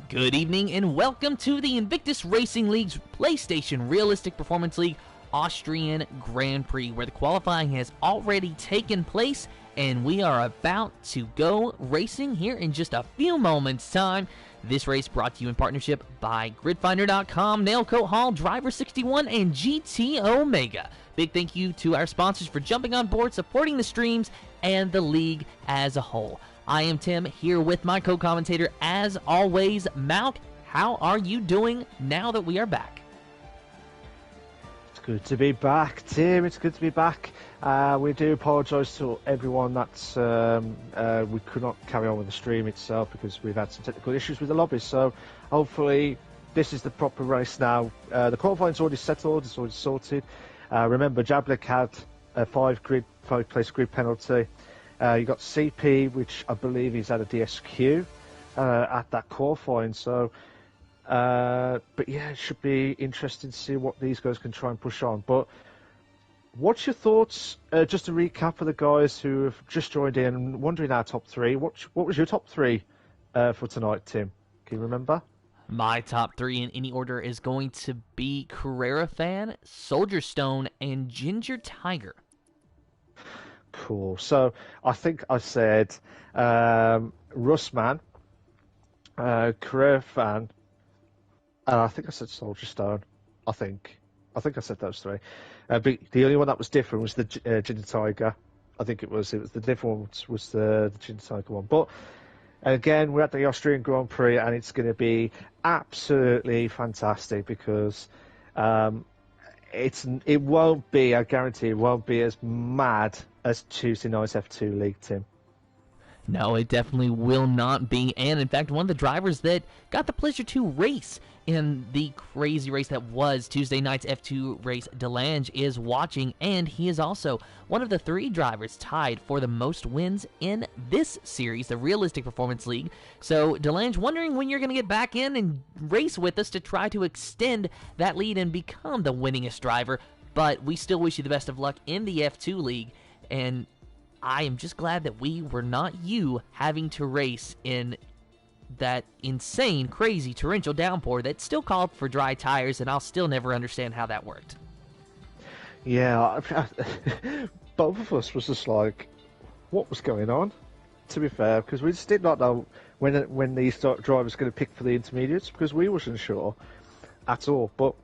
Good evening and welcome to the Invictus Racing League's PlayStation Realistic Performance League Austrian Grand Prix, where the qualifying has already taken place and we are about to go racing here in just a few moments' time. This race brought to you in partnership by GridFinder.com, Nailcoat Hall, Driver61, and GT Omega. Big thank you to our sponsors for jumping on board, supporting the streams, and the league as a whole. I am Tim, here with my co-commentator, as always, Malk. How are you doing now that we are back? It's good to be back, Tim. It's good to be back. We do apologise to everyone that we could not carry on with the stream itself because we've had some technical issues with the lobbies. So hopefully this is the proper race now. The qualifying's already settled. It's already sorted. Remember, Jablik had a five-place grid penalty. You got CP, which I believe he's had a DSQ at that qualifying. So, but yeah, it should be interesting to see what these guys can try and push on. But what's your thoughts? Just a recap for the guys who have just joined in and wondering our top three. What was your top three for tonight, Tim? Can you remember? My top three in any order is going to be Carrera Fan, Soldier Stone, and Ginger Tiger. Cool. So I think I said Russman, Career Fan, and I think I said Soldier Stone. I think I said those three. But the only one that was different was the Ginger Tiger. I think it was the different one was the Ginger Tiger one. But again, we're at the Austrian Grand Prix, and it's going to be absolutely fantastic because it won't be. I guarantee it won't be as mad as Tuesday night's F2 League, Tim. No, it definitely will not be. And in fact, one of the drivers that got the pleasure to race in the crazy race that was Tuesday night's F2 race, DeLange, is watching, and he is also one of the three drivers tied for the most wins in this series, the Realistic Performance League. So, DeLange, wondering when you're going to get back in and race with us to try to extend that lead and become the winningest driver. But we still wish you the best of luck in the F2 League, and I am just glad that we were not you having to race in that insane, crazy, torrential downpour that still called for dry tires, and I'll still never understand how that worked. Yeah, both of us was just like, what was going on? To be fair, because we just did not know when these drivers were going to pick for the intermediates, because we wasn't sure at all. But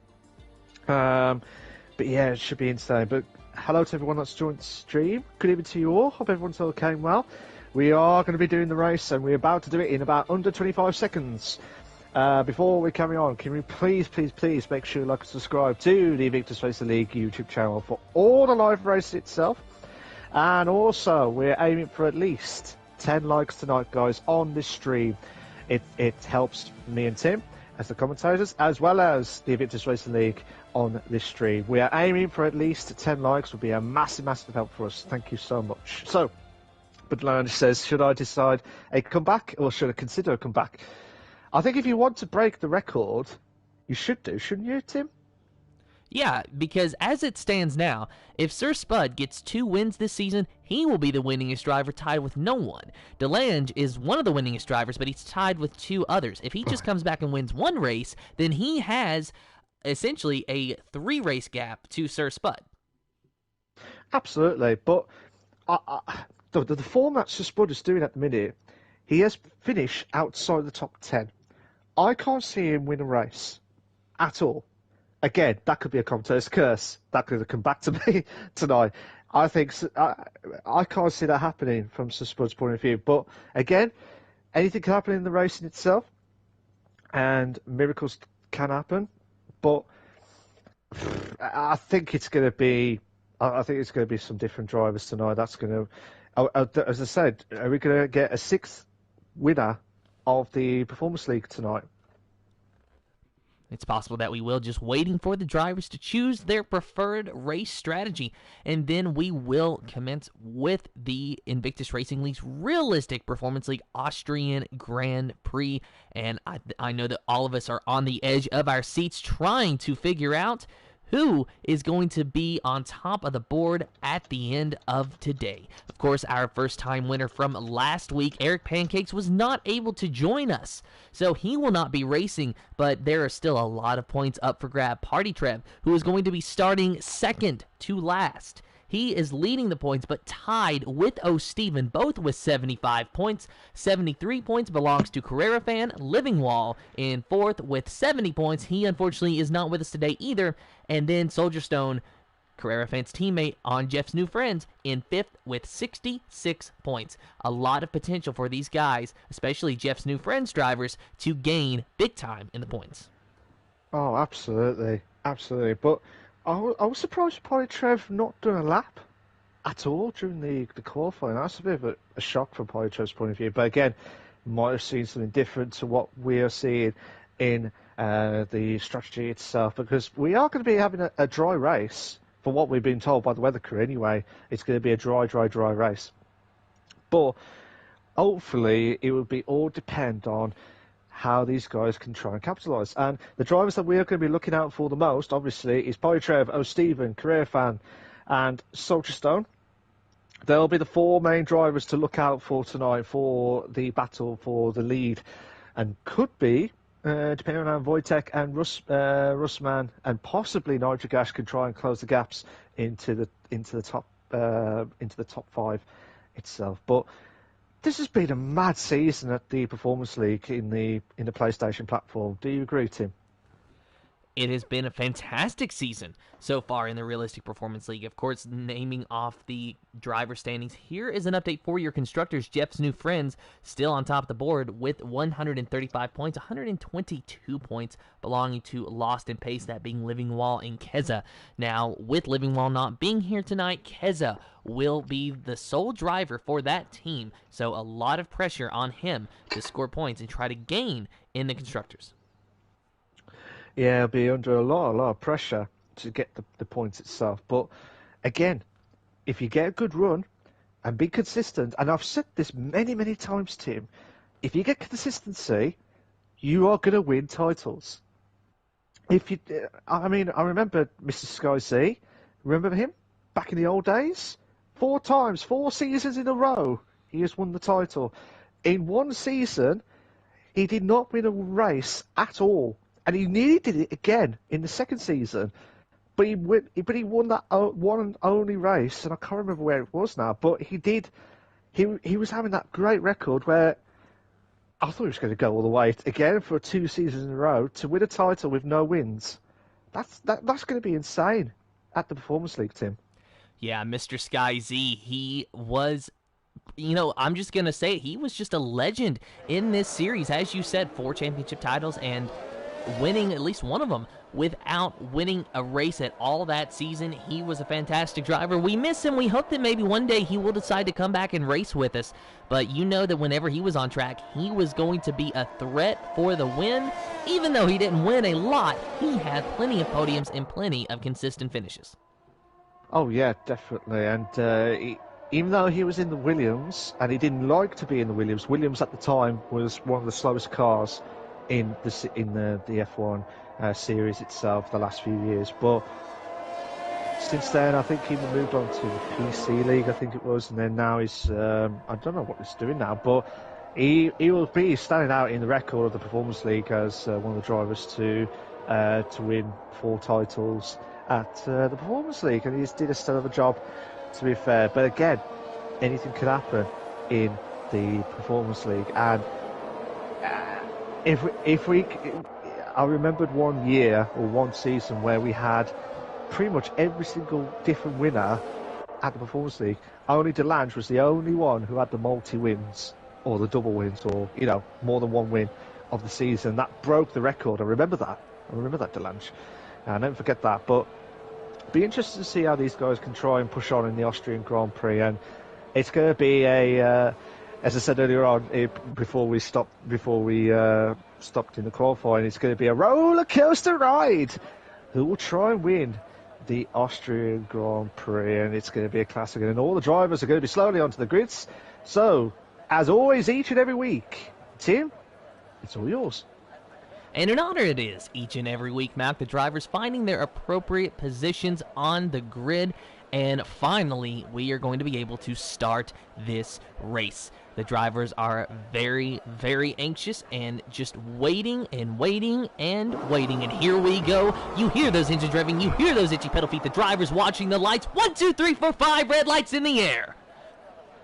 yeah, it should be insane. But hello to everyone that's joined the stream. Good evening to you all. Hope everyone's all going well. We are going to be doing the race, and we're about to do it in about under 25 seconds. Before we carry on, can we please make sure you like and subscribe to the Invictus Racing League YouTube channel for all the live races itself. And also, we're aiming for at least 10 likes tonight, guys, on this stream. It helps me and Tim as the commentators, as well as the Invictus Racing League on this stream. We are aiming for at least 10 likes. Would be a massive help for us. Thank you so much. So, but Lounge says, should I decide a comeback or should I consider a comeback? I think if you want to break the record, you should do, shouldn't you, Tim? Yeah, because as it stands now, if Sir Spud gets 2 wins this season, he will be the winningest driver, tied with no one. DeLange is one of the winningest drivers, but he's tied with 2 others. If he just comes back and wins 1 race, then he has essentially a 3-race gap to Sir Spud. Absolutely, but the format Sir Spud is doing at the minute, he has finished outside the top 10. I can't see him win a race at all. Again, that could be a commentator's curse. That could have come back to me tonight. I think I can't see that happening from Sir Spud's point of view. But again, anything can happen in the racing itself, and miracles can happen. But I think it's going to be. I think it's going to be some different drivers tonight. That's going to, as I said, are we going to get a 6th winner of the Performance League tonight? It's possible that we will, just waiting for the drivers to choose their preferred race strategy. And then we will commence with the Invictus Racing League's Realistic Performance League Austrian Grand Prix. And I know that all of us are on the edge of our seats trying to figure out who is going to be on top of the board at the end of today. Of course, our first-time winner from last week, Eric Pancakes, was not able to join us, so he will not be racing, but there are still a lot of points up for grab. Party Trev, who is going to be starting second to last. He is leading the points, but tied with O'Steven, both with 75 points. 73 points belongs to Carrera Fan. Livingwall in fourth with 70 points. He, unfortunately, is not with us today either. And then Soldier Stone, Carrera Fan's teammate on Jeff's New Friends, in fifth with 66 points. A lot of potential for these guys, especially Jeff's New Friends drivers, to gain big time in the points. Oh, absolutely. Absolutely. But I was surprised Polly Trev not done a lap at all during the qualifying. That's a bit of a shock from Polly Trev's point of view. But again, might have seen something different to what we are seeing in the strategy itself, because we are going to be having a dry race, for what we've been told by the weather crew anyway. It's going to be a dry race. But hopefully it will be all depend on how these guys can try and capitalise. And the drivers that we are going to be looking out for the most, obviously, is Polytrev, O'Steven, Career Fan, and Soldier Stone. They'll be the four main drivers to look out for tonight for the battle for the lead, and could be, depending on how Wojtek and Russman and possibly Nitrogash can try and close the gaps into the top five itself. But this has been a mad season at the Performance League in the PlayStation platform. Do you agree, Tim? It has been a fantastic season so far in the Realistic Performance League. Of course, naming off the driver standings, here is an update for your constructors. Jeff's New Friends still on top of the board with 135 points, 122 points belonging to Lost in Pace, that being Livingwall and Keza. Now, with Livingwall not being here tonight, Keza will be the sole driver for that team, so a lot of pressure on him to score points and try to gain in the constructors. Yeah, it'll be under a lot of pressure to get the points itself. But again, if you get a good run and be consistent, and I've said this many times, Tim, if you get consistency, you are going to win titles. I remember Mr. Sky C. Remember him back in the old days? 4 times, 4 seasons in a row, he has won the title. In one season, he did not win a race at all. And he nearly did it again in the second season, but he won that one and only race, and I can't remember where it was now. But he did. He was having that great record where I thought he was going to go all the way again for 2 seasons in a row to win a title with no wins. That's going to be insane at the Performance League, Tim. Yeah, Mr. Sky Z, he was. I'm just going to say it, he was just a legend in this series. As you said, 4 championship titles and winning at least one of them without winning a race at all that season. He was a fantastic driver. We miss him. We hope that maybe one day he will decide to come back and race with us. But you know that whenever he was on track, he was going to be a threat for the win. Even though he didn't win a lot, he had plenty of podiums and plenty of consistent finishes. Oh, yeah, definitely. And even though he was in the Williams, and he didn't like to be in the Williams, Williams at the time was one of the slowest cars in the F1 series itself the last few years. But since then, I think he moved on to the PC League, I think it was, and then now he's I don't know what he's doing now, but he will be standing out in the record of the Performance League as one of the drivers to win 4 titles at the Performance League, and he did a stellar job, to be fair. But again, anything could happen in the Performance League, and I remembered one year or one season where we had pretty much every single different winner at the Performance League. Only DeLange was the only one who had the multi-wins or the double wins, or more than one win of the season. That broke the record. I remember that, DeLange. I never forget that. But be interested to see how these guys can try and push on in the Austrian Grand Prix, and it's going to be as I said earlier on, before we stopped in the qualifying, it's going to be a roller coaster ride. Who will try and win the Austrian Grand Prix? And it's going to be a classic. And all the drivers are going to be slowly onto the grids. So, as always, each and every week, Tim, it's all yours. And an honor it is each and every week, Mac, the drivers finding their appropriate positions on the grid. And finally, we are going to be able to start this race. The drivers are very, very anxious and just waiting and waiting and waiting. And here we go. You hear those engines revving. You hear those itchy pedal feet. The drivers watching the lights. 1, 2, 3, 4, 5 red lights in the air.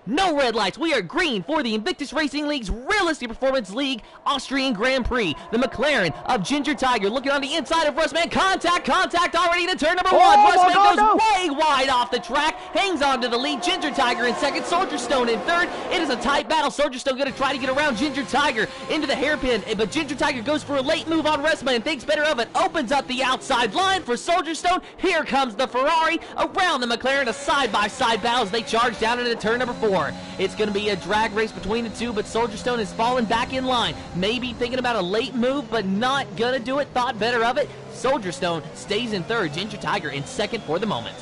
No red lights. We are green for the Invictus Racing League's Realistic Performance League Austrian Grand Prix. The McLaren of Ginger Tiger looking on the inside of Russman. Contact already to turn number 1. Russman goes way wide off the track, hangs on to the lead. Ginger Tiger in second, Soldier Stone in third. It is a tight battle. Soldier Stone going to try to get around Ginger Tiger into the hairpin, but Ginger Tiger goes for a late move on Russman and thinks better of it. Opens up the outside line for Soldier Stone. Here comes the Ferrari around the McLaren. A side-by-side battle as they charge down into turn number 4. It's going to be a drag race between the two, but Soldier Stone is falling back in line. Maybe thinking about a late move, but not going to do it. Thought better of it. Soldier Stone stays in third. Ginger Tiger in second for the moment.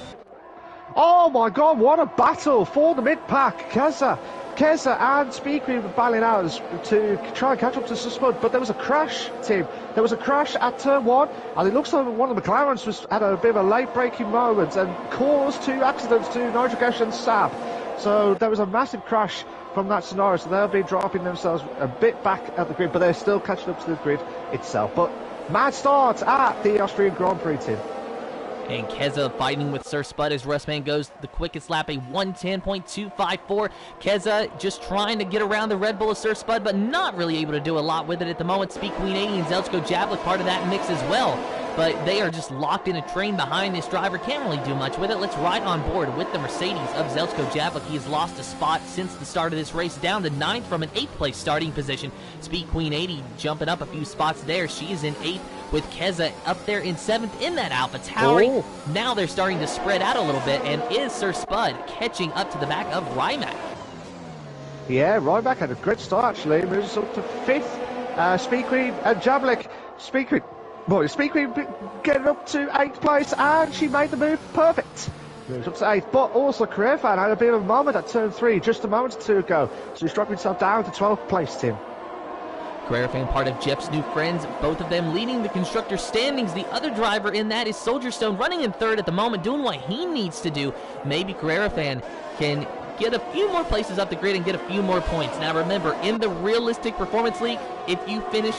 Oh my god, what a battle for the mid-pack. Keza and Speakery were battling out to try and catch up to Spud, but there was a crash, Tim. There was a crash at turn 1, and it looks like one of the McLarens had a bit of a late braking moment and caused 2 accidents to Nitric and Sab. So there was a massive crash from that scenario, so they'll be dropping themselves a bit back at the grid, but they're still catching up to the grid itself. But mad start at the Austrian Grand Prix, Team. And Keza fighting with Sir Spud as Russman goes the quickest lap, a 1:10.254. Keza just trying to get around the Red Bull of Sir Spud, but not really able to do a lot with it at the moment. Speak Queen 80 and Zelchko Javlik part of that mix as well. But they are just locked in a train behind this driver. Can't really do much with it. Let's ride on board with the Mercedes of Zelchko Javlik. He has lost a spot since the start of this race, down to 9th from an 8th place starting position. Speed Queen 80 jumping up a few spots there. She is in 8th with Keza up there in 7th in that Alpha Tauri. Oh. Now they're starting to spread out a little bit, and is Sir Spud catching up to the back of Rimac. Yeah, Rimac had a great start actually. Moves up to 5th. Speed Queen and Javlik. Speed Queen getting up to 8th place, and she made the move perfect. Moves up to 8th, but also Career Fan had a bit of a moment at turn 3 just a moment or two ago, so he's dropped himself down to 12th place, Tim. Career Fan, part of Jeff's new friends, both of them leading the constructor standings. The other driver in that is Soldier Stone, running in 3rd at the moment, doing what he needs to do. Maybe Career Fan can get a few more places up the grid and get a few more points. Now remember, in the Realistic Performance League, if you finish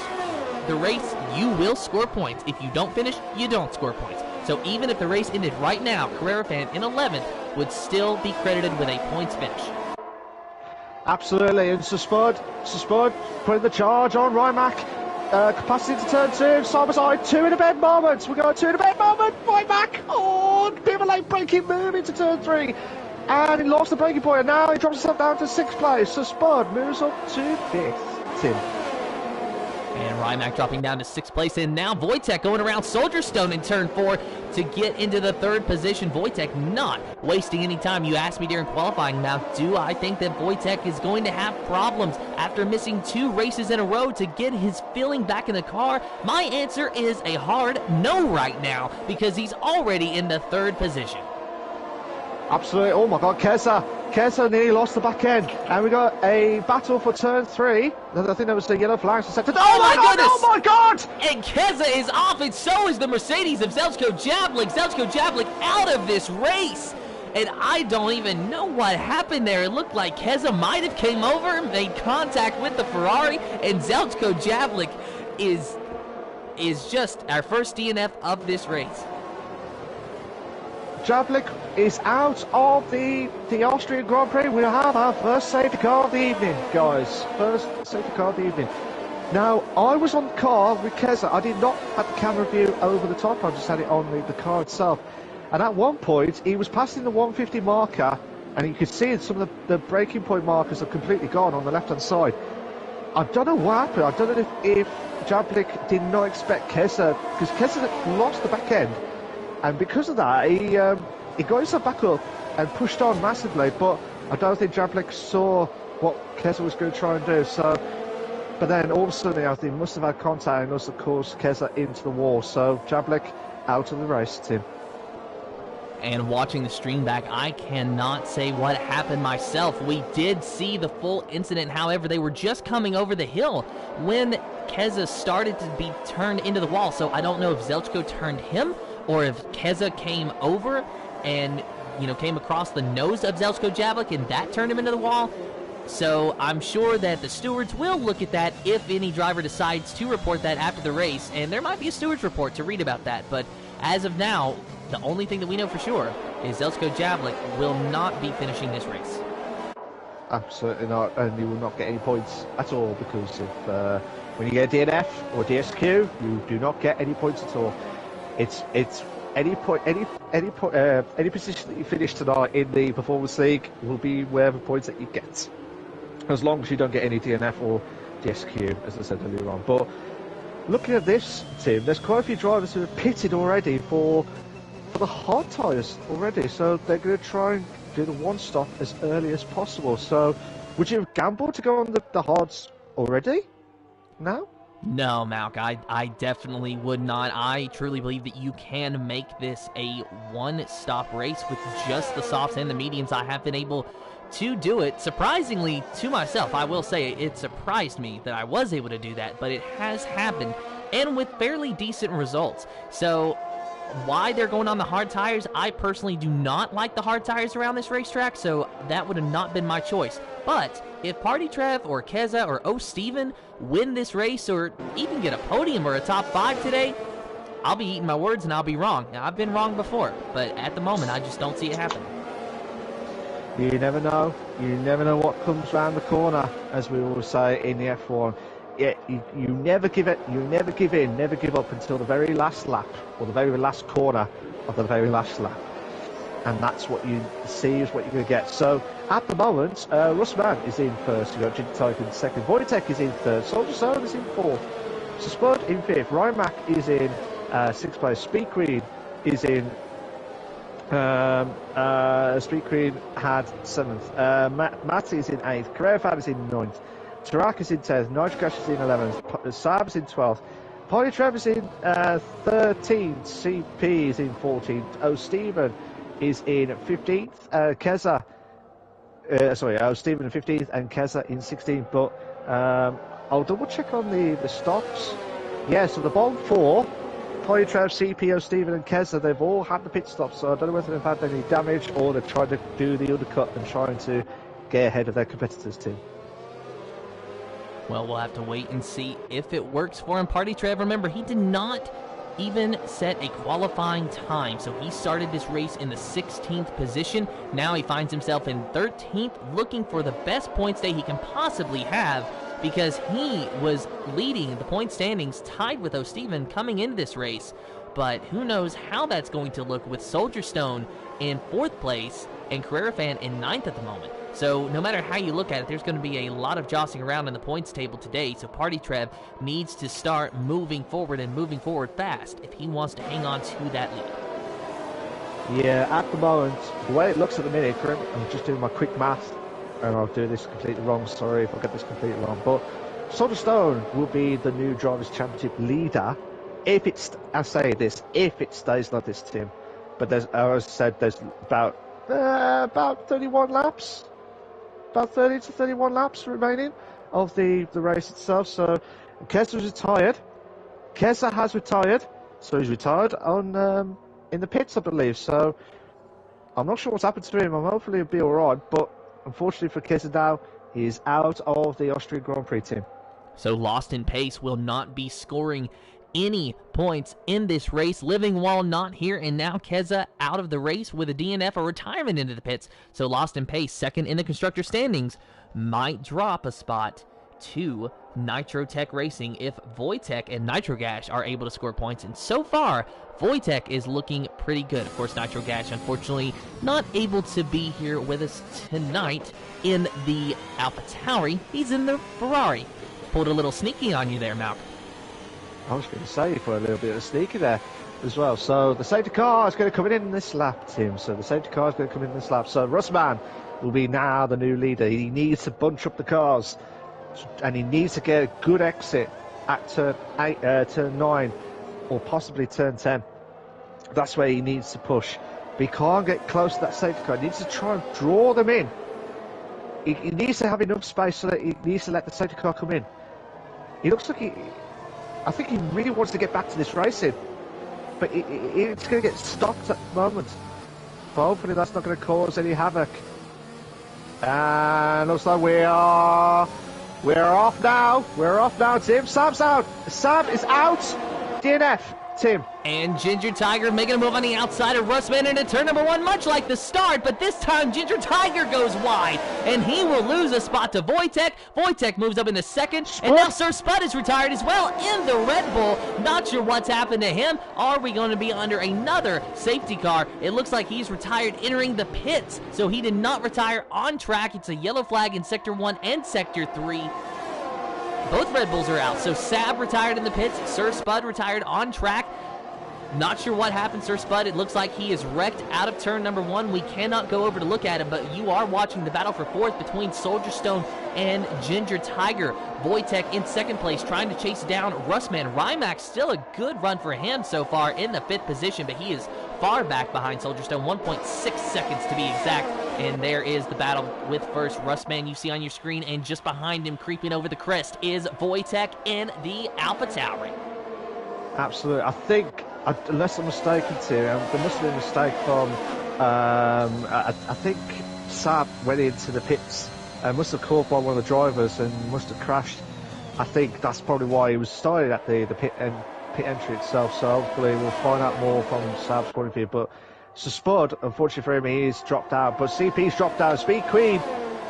the race, you will score points. If you don't finish, you don't score points. So even if the race ended right now, Carrera Fan in 11th would still be credited with a points finish. Absolutely, and Spud putting the charge on Rimac. Capacity to turn 2, side by side, 2 in a bed moment. We're going 2 in a bed moment. Rimac, oh, bit of a late braking move into turn 3. And he lost the braking point, and now he drops himself down to 6th place. So Spud moves up to 5th. Tim. And Rimac dropping down to 6th place, and now Wojtek going around Soldier Stone in turn 4 to get into the 3rd position. Wojtek not wasting any time. You asked me during qualifying, now do I think that Wojtek is going to have problems after missing 2 races in a row to get his feeling back in the car? My answer is a hard no right now, because he's already in the 3rd position. Absolutely, oh my god, Keza nearly lost the back end, and we got a battle for turn 3. I think there was the yellow flags for second. Oh my goodness! Oh my god! And Keza is off, and so is the Mercedes of Zelchko Javlik. Zelchko Javlik out of this race. And I don't even know what happened there. It looked like Keza might have came over, made contact with the Ferrari, and Zelchko Javlik is just our first DNF of this race. Javlik is out of the Austrian Grand Prix. We have our first safety car of the evening, guys. First safety car of the evening. Now, I was on the car with Keza. I did not have the camera view over the top. I just had it on the car itself. And at one point, he was passing the 150 marker, and you could see some of the braking point markers are completely gone on the left-hand side. I don't know what happened. I don't know if Javlik did not expect Keza, because Keza lost the back end. And because of that, he got himself back up and pushed on massively, but I don't think Javlik saw what Keza was going to try and do. So, but then all of a sudden, I think he must have had contact and must have caused Keza into the wall. So Javlik out of the race, Tim. And watching the stream back, I cannot say what happened myself. We did see the full incident. However, they were just coming over the hill when Keza started to be turned into the wall. So I don't know if Zelchko turned him or if Keza came over and, came across the nose of Zelchko Javlik and that turned him into the wall. So I'm sure that the stewards will look at that if any driver decides to report that after the race. And there might be a stewards report to read about that. But as of now, the only thing that we know for sure is Zelchko Javlik will not be finishing this race. Absolutely not, and you will not get any points at all, because if when you get a DNF or DSQ, you do not get any points at all. It's any position that you finish tonight in the Performance League will be wherever points that you get, as long as you don't get any DNF or DSQ, as I said earlier on. But looking at this, Tim, there's quite a few drivers who have pitted already for the hard tyres already, so they're going to try and do the one stop as early as possible. So would you gamble to go on the hards already now? No, Malk, I definitely would not. I truly believe that you can make this a one-stop race with just the softs and the mediums. I have been able to do it. Surprisingly to myself, I will say it surprised me that I was able to do that, but it has happened, and with fairly decent results. So why they're going on the hard tires, I personally do not like the hard tires around this racetrack, so that would have not been my choice. But if Party Trev or Keza or O Steven win this race or even get a podium or a top 5 today, I'll be eating my words and I'll be wrong. Now, I've been wrong before, but at the moment I just don't see it happening. You never know. You never know what comes round the corner, as we always say in the F1. Yeah, you never give it, you never give in, never give up until the very last lap, or the very last corner of the very last lap. And that's what you see is what you're going to get. So, at the moment, Russman is in first, you've got Jintype in second, Wojtek is in third, Soldier Stone is in fourth, Spud in fifth, Rymac is in sixth place, Speed Queen is in, Speed Queen had seventh, Matt is in eighth, Carrera Fan is in ninth, Tarak is in 10th, Nitrocash is in 11th, Saab is in 12th, Polly Trev is in 13th, CP is in 14th, O Steven is in 15th, Keza, O Steven in 15th and Keza in 16th, but I'll double check on the stops. Yeah, so the bottom four, Polly Trev, CP, O Steven and Keza, they've all had the pit stops, so I don't know whether they've had any damage or they're trying to do the undercut and trying to get ahead of their competitors too. Well, we'll have to wait and see if it works for him. Party Trev, remember, he did not even set a qualifying time, so he started this race in the 16th position. Now he finds himself in 13th, looking for the best points day he can possibly have, because he was leading the point standings, tied with O'Steven coming into this race. But who knows how that's going to look with Soldier Stone in 4th place and Carrera Fan in 9th at the moment. So no matter how you look at it, there's going to be a lot of jostling around in the points table today. So Party Trev needs to start moving forward and moving forward fast if he wants to hang on to that lead. Yeah, at the moment, the way it looks at the minute, I'm just doing my quick math, and I'll do this completely wrong. Sorry if I get this completely wrong. But Soldier Stone will be the new Drivers' Championship leader if it's, I say this, if it stays like this, Tim. But there's, as I said, there's about 31 laps. About 30 to 31 laps remaining of the race itself. So Keza retired. Keza has retired. So he's retired on in the pits, I believe. So I'm not sure what's happened to him. Hopefully he'll be alright. But unfortunately for Keza now, he is out of the Austrian Grand Prix team. So Lost in Pace will not be scoring any points in this race. Livingwall not here, and now Keza out of the race with a DNF or retirement into the pits. So Lost in Pace, second in the constructor standings, might drop a spot to Nitrotech Racing if Wojtek and Nitrogash are able to score points. And so far, Wojtek is looking pretty good. Of course, Nitrogash, unfortunately, not able to be here with us tonight in the AlphaTauri. He's in the Ferrari. Pulled a little sneaky on you there, Malcolm. I was going to say for a little bit of sneaky there as well. So the safety car is going to come in this lap, Tim. So the safety car is going to come in this lap. So Russman will be now the new leader. He needs to bunch up the cars, and he needs to get a good exit at turn 9, or possibly turn 10. That's where he needs to push. but he can't get close to that safety car. He needs to try and draw them in. He needs to have enough space so that he needs to let the safety car come in. He looks like I think he really wants to get back to this racing, but it's going to get stopped at the moment. But hopefully that's not going to cause any havoc. And looks like we're off now. We're off now, Tim. Sam's out. Sam is out. DNF, Tim. And Ginger Tiger making a move on the outside of Russman into turn number 1, much like the start, but this time Ginger Tiger goes wide, and he will lose a spot to Wojtek. Wojtek moves up into second, and now Sir Spud is retired as well in the Red Bull. Not sure what's happened to him. Are we going to be under another safety car? It looks like he's retired entering the pits, so he did not retire on track. It's a yellow flag in Sector 1 and Sector 3. Both Red Bulls are out, so Sab retired in the pits, Sir Spud retired on track. Not sure what happened, Sir Spud. It looks like he is wrecked out of turn number 1. We cannot go over to look at him, but you are watching the battle for 4th between Soldier Stone and Ginger Tiger. Wojtek in 2nd place trying to chase down Russman. Rymax, still a good run for him so far in the 5th position, but he is far back behind Soldier Stone, 1.6 seconds to be exact. And there is the battle with first Russman you see on your screen, and just behind him creeping over the crest is Wojtek in the Alpha Tauri. Absolutely. I think, unless I'm mistaken, Tim, there must have been a mistake from, I think Saab went into the pits and must have caught by one of the drivers and must have crashed. I think that's probably why he was started at the pit entry itself, so hopefully we'll find out more from Saab's point of view. But so Spud, unfortunately for him, he's dropped out, but CP's dropped out. Speed Queen,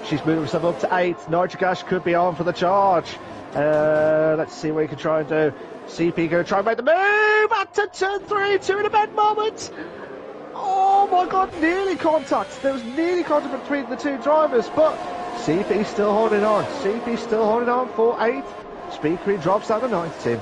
she's moving herself up to 8. Nitrogas could be on for the charge. Let's see what he can try and do. CP going to try and make the move back to turn 3, 2 in a bad moment. Oh my god, nearly contact. There was nearly contact between the two drivers, but CP's still holding on. CP's still holding on for 8. Speed Queen drops down to 9th, Tim.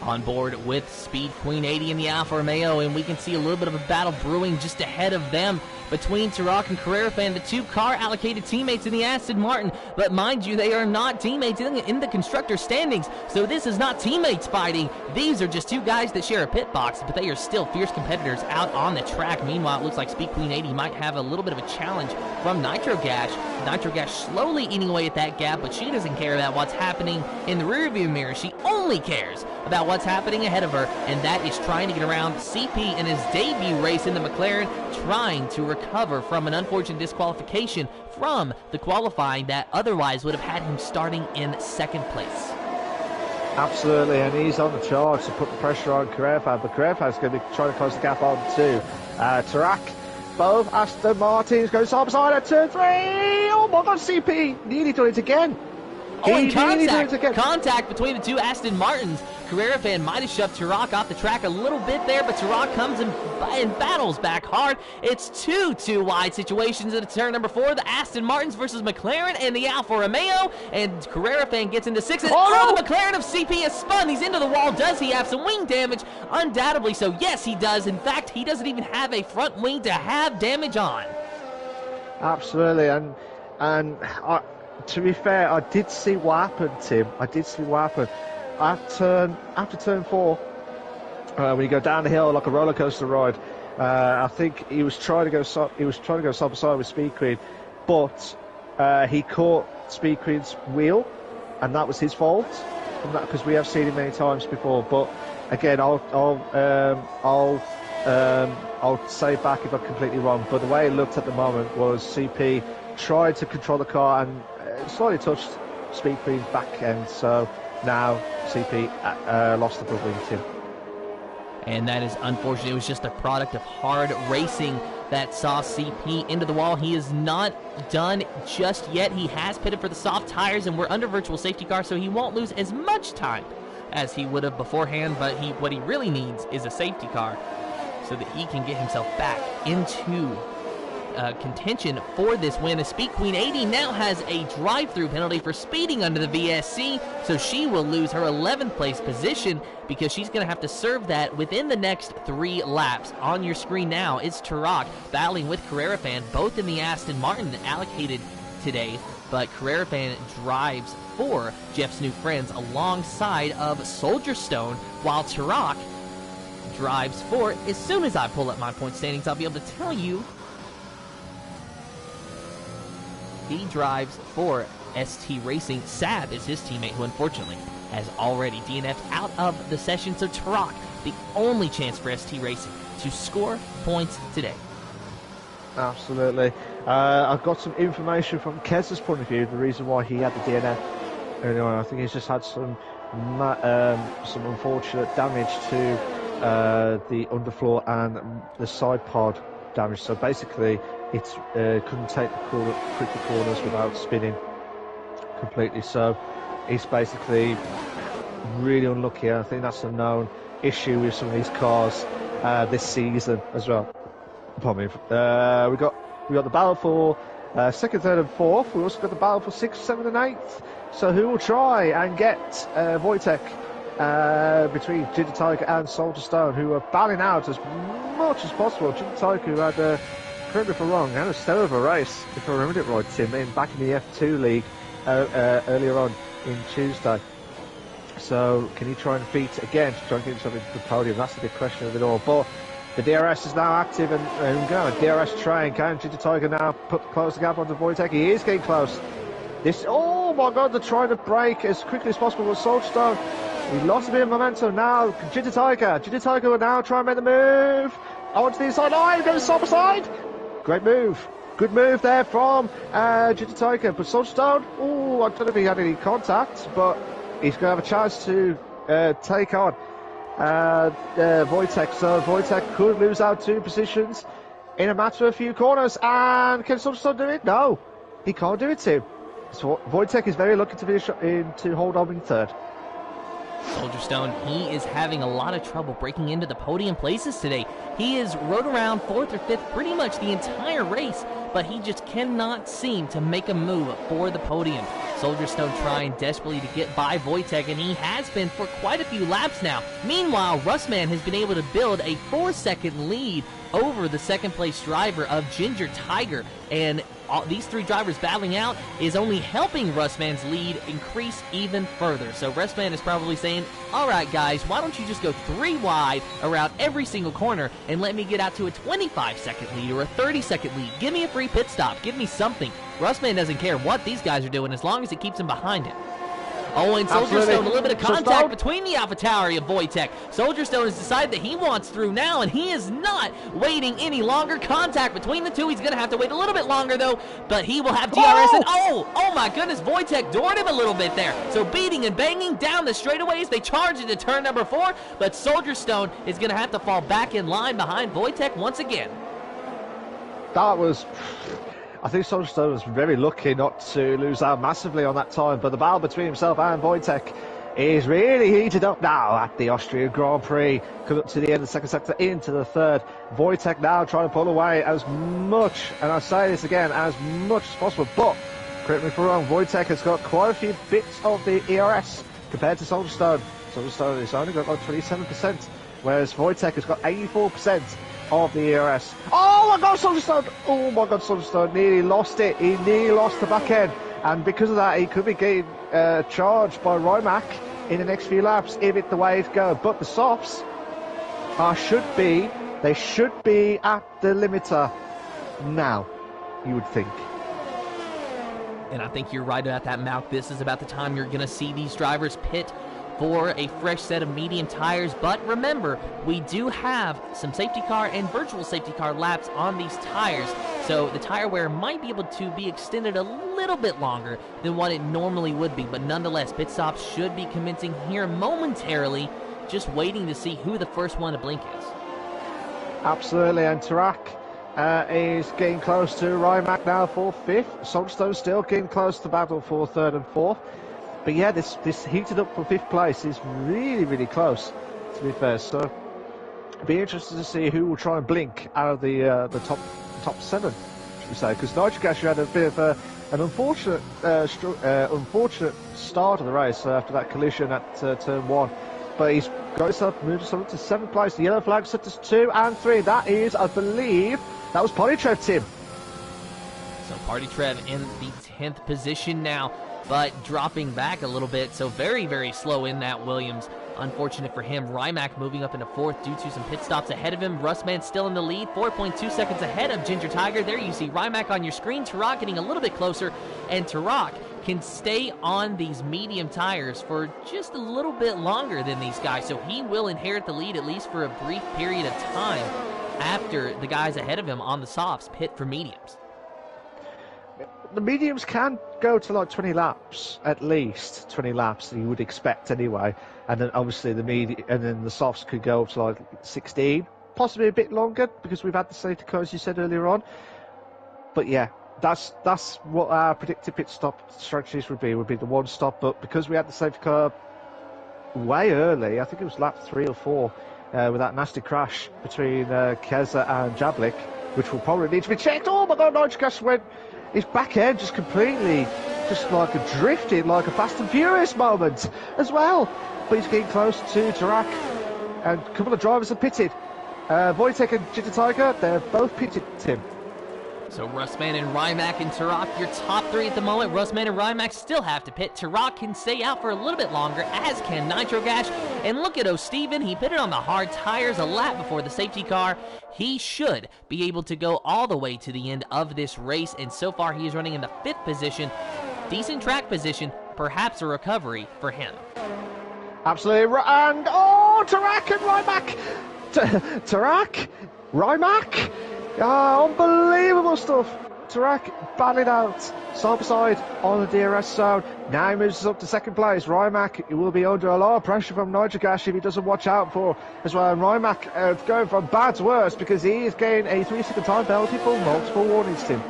On board with Speed Queen 80 in the Alfa Romeo, and we can see a little bit of a battle brewing just ahead of them between Turok and Carrera Fan, the two car-allocated teammates in the Aston Martin. But mind you, they are not teammates in the constructor standings, so this is not teammates fighting. These are just two guys that share a pit box, but they are still fierce competitors out on the track. Meanwhile, it looks like Speed Queen 80 might have a little bit of a challenge from Nitro Gash. Nitro Gash slowly eating away at that gap, but she doesn't care about what's happening in the rearview mirror. She only cares about what's happening ahead of her, and that is trying to get around CP in his debut race in the McLaren, trying to recover from an unfortunate disqualification from the qualifying that otherwise would have had him starting in 2nd place. Absolutely, and he's on the charge to put the pressure on Carrera, but Carrera is going to be trying to close the gap on to Tarak. Both Aston Martins go side by side at turn 3. Oh my god, CP nearly done it again. Oh, and contact between the two Aston Martins. Carrera Fan might have shoved Turok off the track a little bit there, but Turok comes and battles back hard. It's two wide situations at turn number 4. The Aston Martins versus McLaren and the Alfa Romeo. And Carrera Fan gets into 6th. The McLaren of CP has spun. He's into the wall. Does he have some wing damage? Undoubtedly so. Yes, he does. In fact, he doesn't even have a front wing to have damage on. Absolutely, and to be fair, I did see what happened, Tim. I did see what happened. After turn 4, when you go down the hill like a roller coaster ride, I think he was trying to go side by side with Speed Queen, but he caught Speed Queen's wheel, and that was his fault. Because we have seen it many times before. But again, I'll say back if I'm completely wrong. But the way it looked at the moment was CP tried to control the car and slightly touched Speed Queen's back end, so now CP lost the front wing, Tim. And that is unfortunate. It was just a product of hard racing that saw CP into the wall. He is not done just yet. He has pitted for the soft tires, and we're under virtual safety car, so he won't lose as much time as he would have beforehand, but what he really needs is a safety car so that he can get himself back into contention for this win. A Speed Queen 80 now has a drive-through penalty for speeding under the VSC, so she will lose her 11th place position because she's going to have to serve that within the next 3 laps. On your screen now is Turok battling with Carrera Fan, both in the Aston Martin allocated today, but Carrera Fan drives for Jeff's new friends alongside of Soldier Stone, while Turok drives for. As soon as I pull up my point standings, I'll be able to tell you. He drives for ST Racing. Sab is his teammate, who unfortunately has already DNF'd out of the session. So Tarak, the only chance for ST Racing to score points today. Absolutely. I've got some information from Kez's point of view, the reason why he had the DNF. Anyway, I think he's just had some unfortunate damage to the underfloor and the side pod damage. So basically, it couldn't take the quicker corners without spinning completely. So he's basically really unlucky. I think that's a known issue with some of these cars this season as well. We got the battle for second, third, and fourth. We also got the battle for sixth, seventh, and eighth. So who will try and get Wojtek between Ginger Tiger and Soldier Stone, who are battling out as much as possible. Ginger Tiger, who had, correct me if I'm wrong, had a stellar of a race, if I remembered it right, Tim, back in the F2 League earlier on in Tuesday. So can he try and beat again to try and get himself into the podium? That's the big question of it all. But the DRS is now active and going. DRS train. Can Ginger Tiger now close the gap onto Wojtek? He is getting close. Oh my God, they're trying to break as quickly as possible with Soldier Stone. He lost a bit of momentum now. Ginger Tiger will now try and make the move. Onto the inside line, going to stop aside. Great move. Good move there from Ginger Tiger. But Soldier Stone, I don't know if he had any contact, but he's going to have a chance to take on Wojtek. So Wojtek could lose out 2 positions in a matter of a few corners. And can Soldier Stone do it? No, he can't do it too. So Wojtek is very lucky to finish to hold on in third. Soldier Stone, he is having a lot of trouble breaking into the podium places today. He has rode around 4th or 5th pretty much the entire race, but he just cannot seem to make a move for the podium. Soldier Stone trying desperately to get by Wojtek, and he has been for quite a few laps now. Meanwhile, Russman has been able to build a 4-second lead over the second-place driver of Ginger Tiger, and these 3 drivers battling out is only helping Russman's lead increase even further. So Russman is probably saying, all right, guys, why don't you just go 3 wide around every single corner and let me get out to a 25-second lead or a 30-second lead. Give me a free pit stop. Give me something. Russman doesn't care what these guys are doing as long as it keeps him behind him. Oh, and Soldier Stone, a little bit of contact between the AlphaTauri of Wojtek. Soldier Stone has decided that he wants through now, and he is not waiting any longer. Contact between the two. He's going to have to wait a little bit longer, though, but he will have DRS. And oh my goodness, Wojtek doored him a little bit there. So beating and banging down the straightaways. They charge into turn number 4, but Soldier Stone is going to have to fall back in line behind Wojtek once again. That was... I think Soldier Stone was very lucky not to lose out massively on that time, but the battle between himself and Wojtek is really heated up now at the Austrian Grand Prix. Coming up to the end of the second sector, into the third. Wojtek now trying to pull away as much, and I say this again, as much as possible, but, correct me if I'm wrong, Wojtek has got quite a few bits of the ERS compared to Soldier Stone. Soldier Stone has only got like 27%, whereas Wojtek has got 84% of the ERS. Oh my God, Soldier Stone! Oh my God, Soldier Stone nearly lost it. He nearly lost the back end, and because of that, he could be getting charged by Rymac in the next few laps if it the way it goes. But the softs should be at the limiter now, you would think. And I think you're right about that, Malk. This is about the time you're going to see these drivers pit for a fresh set of medium tires. But remember, we do have some safety car and virtual safety car laps on these tires, so the tire wear might be able to be extended a little bit longer than what it normally would be. But nonetheless, pit stops should be commencing here momentarily, just waiting to see who the first one to blink is. Absolutely, and Tarak is getting close to Rymac now for 5th. Soldier Stone still getting close to battle for 3rd and 4th. But yeah, this heated up for 5th place is really, really close, to be fair. So it'll be interesting to see who will try and blink out of the top 7, should we say? Because Nigel Gasher had a bit of an unfortunate start of the race after that collision at turn 1. But he's got himself moved himself to 7th place. The yellow flag set us 2 and 3. That is, I believe, that was Polytrev, Tim. So Polytrev in the 10th position now, but dropping back a little bit, so very, very slow in that Williams. Unfortunate for him. Rymac moving up into 4th due to some pit stops ahead of him. Russman still in the lead, 4.2 seconds ahead of Ginger Tiger. There you see Rymac on your screen. Turok getting a little bit closer, and Turok can stay on these medium tires for just a little bit longer than these guys, so he will inherit the lead at least for a brief period of time after the guys ahead of him on the softs pit for mediums. The mediums can go to like 20 laps, at least 20 laps that you would expect anyway, and then obviously the softs could go up to like 16, possibly a bit longer because we've had the safety car as you said earlier on. But yeah, that's what our predicted pit stop strategies would be the one stop. But because we had the safety car way early, I think it was lap 3 or 4, with that nasty crash between Keza and Jablik, which will probably need to be checked. Oh my god, Nitrogas went. His back end just completely, just like drifted, like a Fast and Furious moment as well. But he's getting close to Tarak, and a couple of drivers have pitted. Wojtek and Ginger Tiger, they're both pitted, Tim. So Russman and Rymac and Turok, your top 3 at the moment. Russman and Rymac still have to pit. Turok can stay out for a little bit longer, as can Nitrogash. And look at O'Steven, he pitted on the hard tires a lap before the safety car. He should be able to go all the way to the end of this race, and so far he is running in the 5th position. Decent track position, perhaps a recovery for him. Absolutely, and oh, Tarak and Rymac! Tarak? Rymac? Oh, unbelievable stuff. Tarak battling out side by side on the DRS zone. Now he moves up to 2nd place. Rymac will be under a lot of pressure from Nitrogash if he doesn't watch out for as well. And Rymac going from bad to worse because he is getting a 3-second time penalty for multiple warnings, Tim.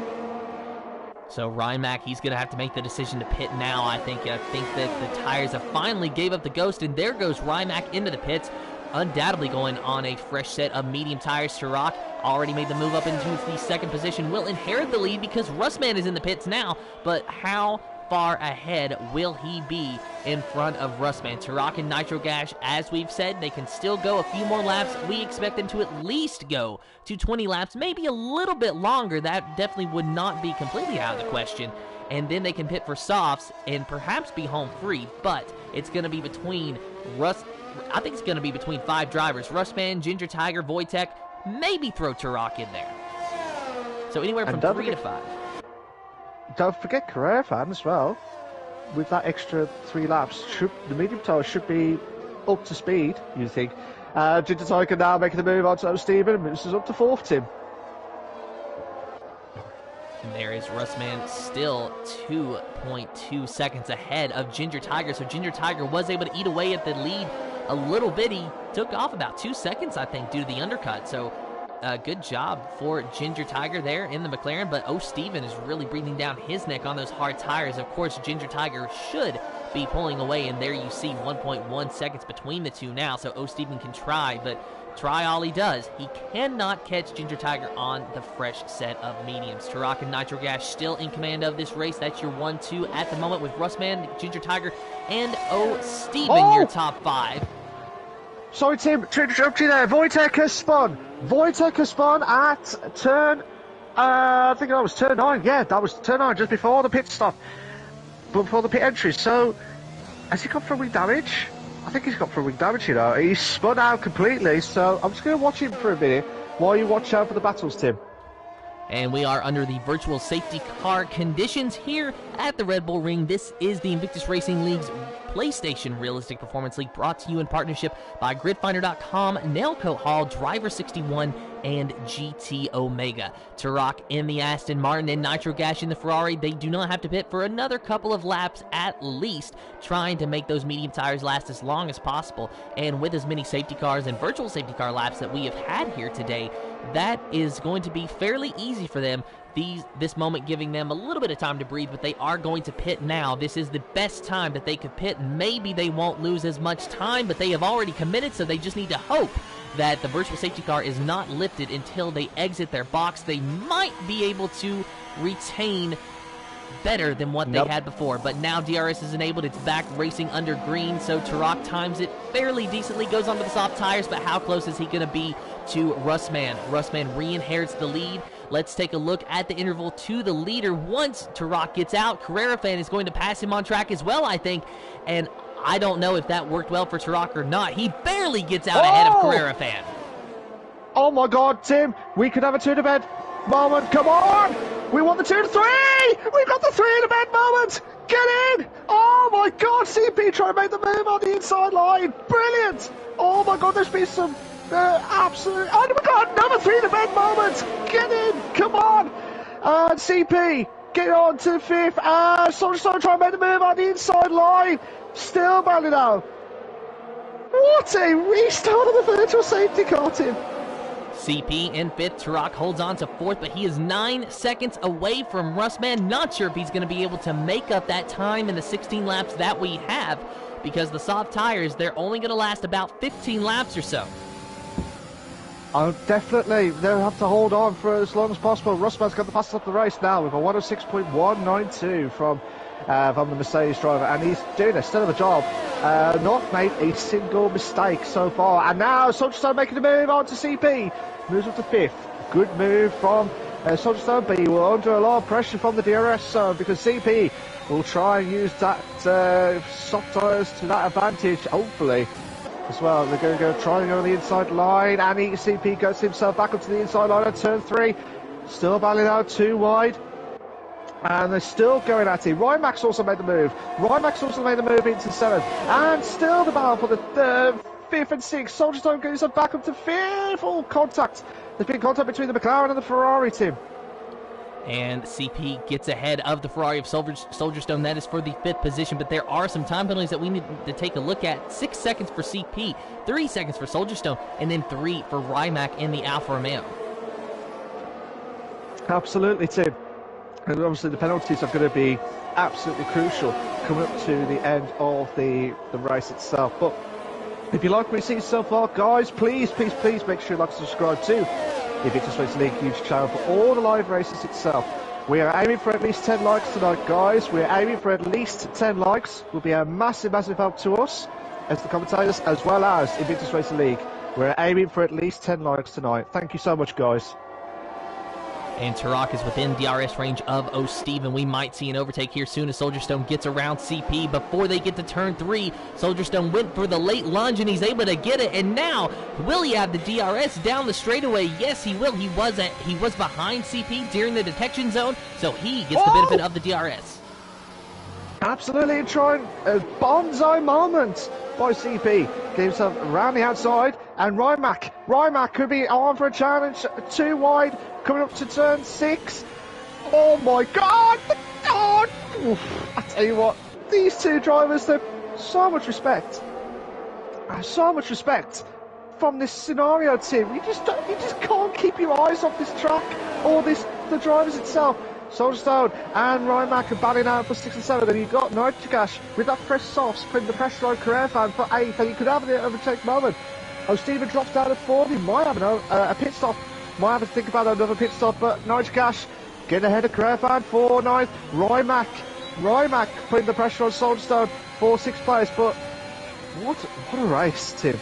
So Rymac, he's going to have to make the decision to pit now. I think that the tires have finally gave up the ghost, and there goes Rymac into the pits. Undoubtedly going on a fresh set of medium tires. Turok already made the move up into the 2nd position, will inherit the lead because Russman is in the pits now, but how far ahead will he be in front of Russman? Turok and Nitrogash, as we've said, they can still go a few more laps. We expect them to at least go to 20 laps, maybe a little bit longer. That definitely would not be completely out of the question. And then they can pit for softs and perhaps be home free, but it's going to be between I think it's going to be between 5 drivers. Russman, Ginger Tiger, Wojtek, maybe throw Turok in there. So anywhere from 3 to 5. Don't forget Carrera fan as well. With that extra 3 laps, the medium tires should be up to speed, you think. Ginger Tiger now making the move on to O'Steven, and moves us up to 4th, Tim. And there is Russman still 2.2 seconds ahead of Ginger Tiger. So Ginger Tiger was able to eat away at the lead a little bit. He took off about 2 seconds, I think, due to the undercut. So good job for Ginger Tiger there in the McLaren. But O'Steven is really breathing down his neck on those hard tires. Of course, Ginger Tiger should be pulling away. And there you see 1.1 seconds between the two now. So O'Steven can try, but try all he does, he cannot catch Ginger Tiger on the fresh set of mediums. Turok and Nitrogash still in command of this race. That's your 1-2 at the moment with Russman, Ginger Tiger, and O'Steven, your top 5. Sorry, Tim, to interrupt you there. Wojtek has spun. Wojtek has spun at turn, I think that was turn 9. Yeah, that was turn 9, just before the pit stop, before the pit entry. So, has he got front wing damage? I think he's got front wing damage, you know. He's spun out completely, so I'm just going to watch him for a minute while you watch out for the battles, Tim. And we are under the virtual safety car conditions here at the Red Bull Ring. This is the Invictus Racing League's PlayStation Realistic Performance League, brought to you in partnership by GridFinder.com, Nailcoat Hall, Driver 61, and GT Omega. Turok in the Aston Martin and Nitrogash in the Ferrari. They do not have to pit for another couple of laps at least, trying to make those medium tires last as long as possible. And with as many safety cars and virtual safety car laps that we have had here today, that is going to be fairly easy for them. This moment giving them a little bit of time to breathe, but they are going to pit now. This is the best time that they could pit. Maybe they won't lose as much time, but they have already committed, so they just need to hope that the virtual safety car is not lifted until they exit their box. They might be able to retain better than what they had before, but now DRS is enabled. It's back racing under green, so Turok times it fairly decently, goes onto the soft tires, but how close is he going to be to Russman? Russman re-inherits the lead. Let's take a look at the interval to the leader. Once Turok gets out, Carrera fan is going to pass him on track as well, I think, and I don't know if that worked well for Turok or not. He barely gets out ahead of Carrera Fan. Oh my God, Tim, we could have a 2 to bed moment. Come on! We want the 2 to 3! We've got the 3 to bed moment! Get in! Oh my God, CP trying to make the move on the inside line. Brilliant! Oh my God, there's been some absolute... Oh my God, another 3 to bed moment! Get in! Come on! And CP, get on to 5th. Soldier trying to make the move on the inside line. Still battling out. What a restart of the virtual safety car, Tim. CP in 5th, Turok holds on to 4th, but he is 9 seconds away from Rustman. Not sure if he's going to be able to make up that time in the 16 laps that we have, because the soft tires, they're only going to last about 15 laps or so. Oh, definitely. They'll have to hold on for as long as possible. Rustman's got the fastest up the race now with a 106.192 from the Mercedes driver, and he's doing a stellar job. Not made a single mistake so far. And now Soldierstone making the move on to CP. Moves up to 5th. Good move from Soldierstone, but he will under a lot of pressure from the DRS zone because CP will try and use that soft tyres to that advantage, hopefully. As well, they're going to go try and go on the inside line, and CP gets himself back up to the inside line at turn 3. Still battling out 2 wide. And they're still going at it. Rymax also made the move. Rymax also made the move into 7th. And still the battle for the 5th and 6th. Soldierstone getting himself back up to 5th. All contact. There's been contact between the McLaren and the Ferrari team. And CP gets ahead of the Ferrari of Soldierstone. That is for the 5th position. But there are some time penalties that we need to take a look at. 6 seconds for CP, 3 seconds for Soldierstone, and then 3 for Rimac in the Alfa Romeo. Absolutely, Tim. And obviously the penalties are going to be absolutely crucial coming up to the end of the race itself. But if you like what you see so far, guys, please make sure you like and subscribe to the Invictus Racing League YouTube channel for all the live races itself. We are aiming for at least 10 likes tonight, guys. We're aiming for at least 10 likes. Will be a massive help to us as the commentators, as well as Invictus Racing League. We're aiming for at least 10 likes tonight. Thank you so much, guys. And Turok is within DRS range of O'Steven. We might see an overtake here soon as Soldierstone gets around CP. Before they get to turn 3, Soldierstone went for the late lunge, and he's able to get it. And now, will he have the DRS down the straightaway? Yes, he will. He was behind CP during the detection zone, so he gets the benefit of the DRS. Absolutely, trying a bonsai moment by CP. Get himself around the outside, and Rymac could be on for a challenge. 2 wide, coming up to turn 6. Oh my God! Oh, I tell you what, these 2 drivers, they've so much respect. So much respect from this scenario, Tim. You just can't keep your eyes off this track or the drivers itself. Soldierstone and Rymac are batting out for 6 and 7, and you've got Nitrogash with that fresh softs putting the pressure on Carrera Fan for 8th, and you could have an overtake moment. O'Steven drops down at 4th. He might have a pit stop, might have to think about another pit stop, but Nitrogash getting ahead of Carrera Fan for 9th. Rymac putting the pressure on Soldierstone for 6th place, but what a race, Tim.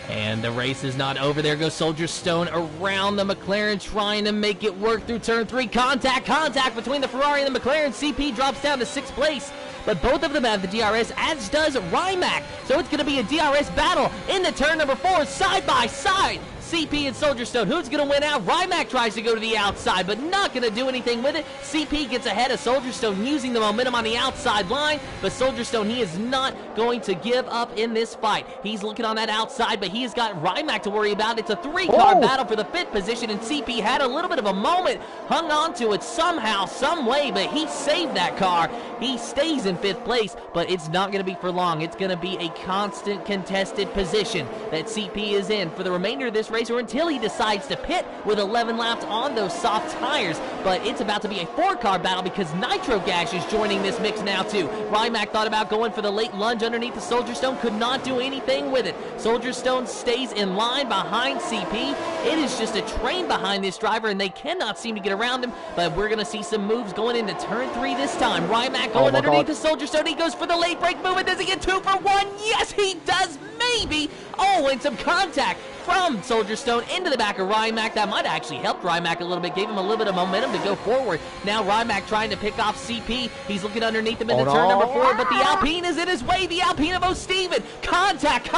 And the race is not over. There goes Soldierstone around the McLaren, trying to make it work through turn 3. Contact between the Ferrari and the McLaren. CP drops down to 6th place, but both of them have the DRS, as does Rymac. So it's going to be a DRS battle in the turn number 4, side by side. CP and Soldierstone, who's going to win out? Rymac tries to go to the outside, but not going to do anything with it. CP gets ahead of Soldierstone, using the momentum on the outside line, but Soldierstone, he is not going to give up in this fight. He's looking on that outside, but he's got Rymac to worry about. It's a 3-car battle for the 5th position, and CP had a little bit of a moment, hung on to it somehow, some way, but he saved that car. He stays in 5th place, but it's not going to be for long. It's going to be a constant contested position that CP is in for the remainder of this race, or until he decides to pit with 11 laps on those soft tires. But it's about to be a 4-car battle because Nitrogash is joining this mix now too. Rymac thought about going for the late lunge underneath the Soldierstone, could not do anything with it. Soldierstone stays in line behind CP. It is just a train behind this driver, and they cannot seem to get around him, but we're going to see some moves going into turn 3 this time. Rymac going underneath the Soldierstone. He goes for the late break movement. Does he get 2 for 1? Yes, he does. Maybe. Oh, and some contact. from Soldier Stone into the back of Rymac. That might have actually helped Rymac a little bit, gave him a little bit of momentum to go forward. Now Rymac trying to pick off CP. He's looking underneath him into turn number 4, but the Alpine is in his way. The Alpine of O'Steven. Contact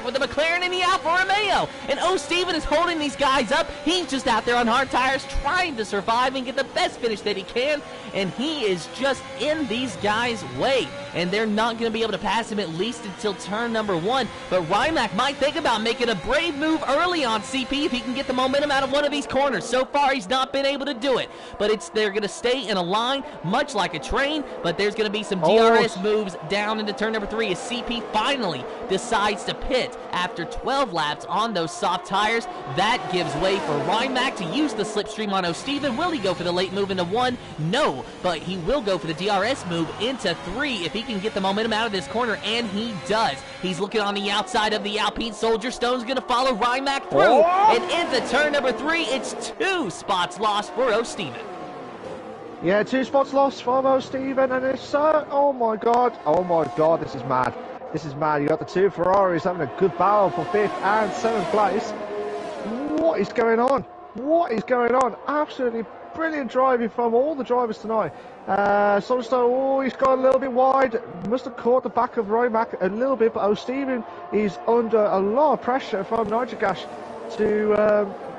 with the McLaren and the Alfa Romeo. And O'Steven is holding these guys up. He's just out there on hard tires trying to survive and get the best finish that he can. And he is just in these guys' way. And they're not going to be able to pass him at least until turn number 1. But Rymac might think about making a brave move early on CP if he can get the momentum out of one of these corners. So far, he's not been able to do it. But they're going to stay in a line, much like a train. But there's going to be some DRS moves down into turn number 3 as CP finally decides to pit after 12 laps on those soft tires. That gives way for Rymac to use the slipstream on O'Steven. Will he go for the late move into 1? No, but he will go for the DRS move into 3 if he can get the momentum out of this corner, and he does. He's looking on the outside of the Alpine. Soldier Stone's going to follow Rymac through, and into turn number 3, it's 2 spots lost for O'Steven. Yeah, 2 spots lost for O'Steven, and it's oh my god, this is mad. This is mad. You got the 2 Ferraris having a good battle for 5th and 7th place. What is going on? What is going on? Absolutely brilliant driving from all the drivers tonight. Soldier Stone, he's got a little bit wide. Must have caught the back of Rymac a little bit, but O'Steven is under a lot of pressure from Nitrogash to,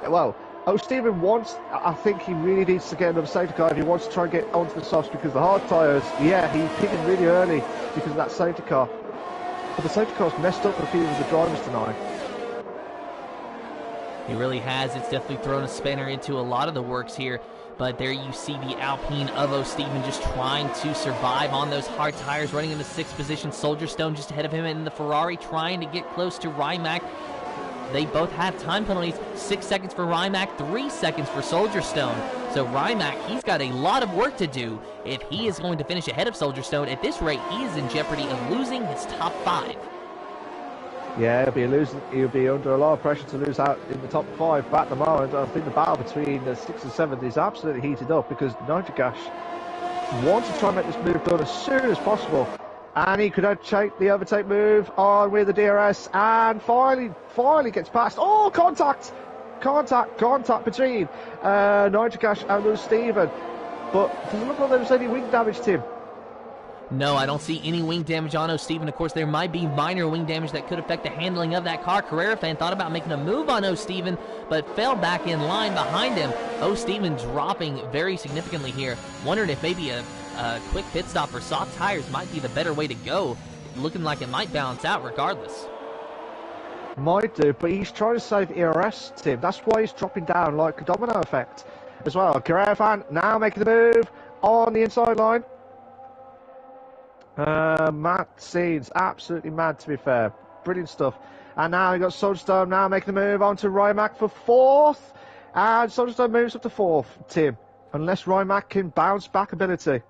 well, O'Steven wants, I think he really needs to get another safety car if he wants to try and get onto the softs, because the hard tyres, yeah, he pitted really early because of that safety car. But the safety car's messed up for a few of the drivers tonight. He really has. It's definitely thrown a spanner into a lot of the works here. But there you see the Alpine of O'Steven just trying to survive on those hard tires, running in the 6th position. Soldier Stone just ahead of him in the Ferrari, trying to get close to Rymac. They both have time penalties. 6 seconds for Rymac, 3 seconds for Soldier Stone. So Rymac, he's got a lot of work to do if he is going to finish ahead of Soldier Stone. At this rate, he is in jeopardy of losing his top 5. Yeah, he'll be under a lot of pressure to lose out in the top 5. But at the moment, I think the battle between the 6th and 7th is absolutely heated up, because Nitrogash wants to try and make this move done as soon as possible. And he could take the overtake move on with the DRS, and finally gets past. Oh, contact between Nitrogash and O'Steven. But doesn't look like there was any wing damage, Tim. No, I don't see any wing damage on O'Steven. Of course, there might be minor wing damage that could affect the handling of that car. Carrera fan thought about making a move on O'Steven, but fell back in line behind him. O'Steven dropping very significantly here. Wondered if maybe a quick pit stop for soft tires might be the better way to go. Looking like it might balance out regardless. Might do, but he's trying to save ERS, Tim. That's why he's dropping down like a domino effect as well. Carrera fan now making the move on the inside line. Mad scenes, absolutely mad, to be fair. Brilliant stuff. And now we got Soldier Stone now making the move onto Rymac for 4th, and Soldier Stone moves up to 4th, Tim, unless Rymac can bounce back ability.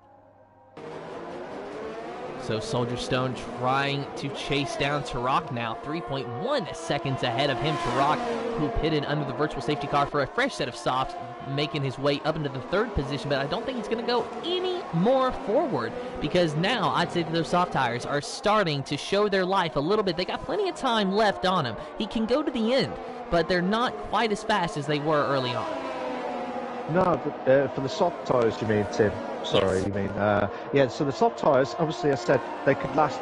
So Soldier Stone trying to chase down Turok now, 3.1 seconds ahead of him. Turok, who pitted under the virtual safety car for a fresh set of softs, making his way up into the 3rd position, but I don't think he's going to go any more forward, because now I'd say that those soft tires are starting to show their life a little bit. They got plenty of time left on him. He can go to the end, but they're not quite as fast as they were early on. No, but for the soft tyres, you mean, Tim? Sorry, yes. You mean, yeah, so the soft tyres, obviously I said they could last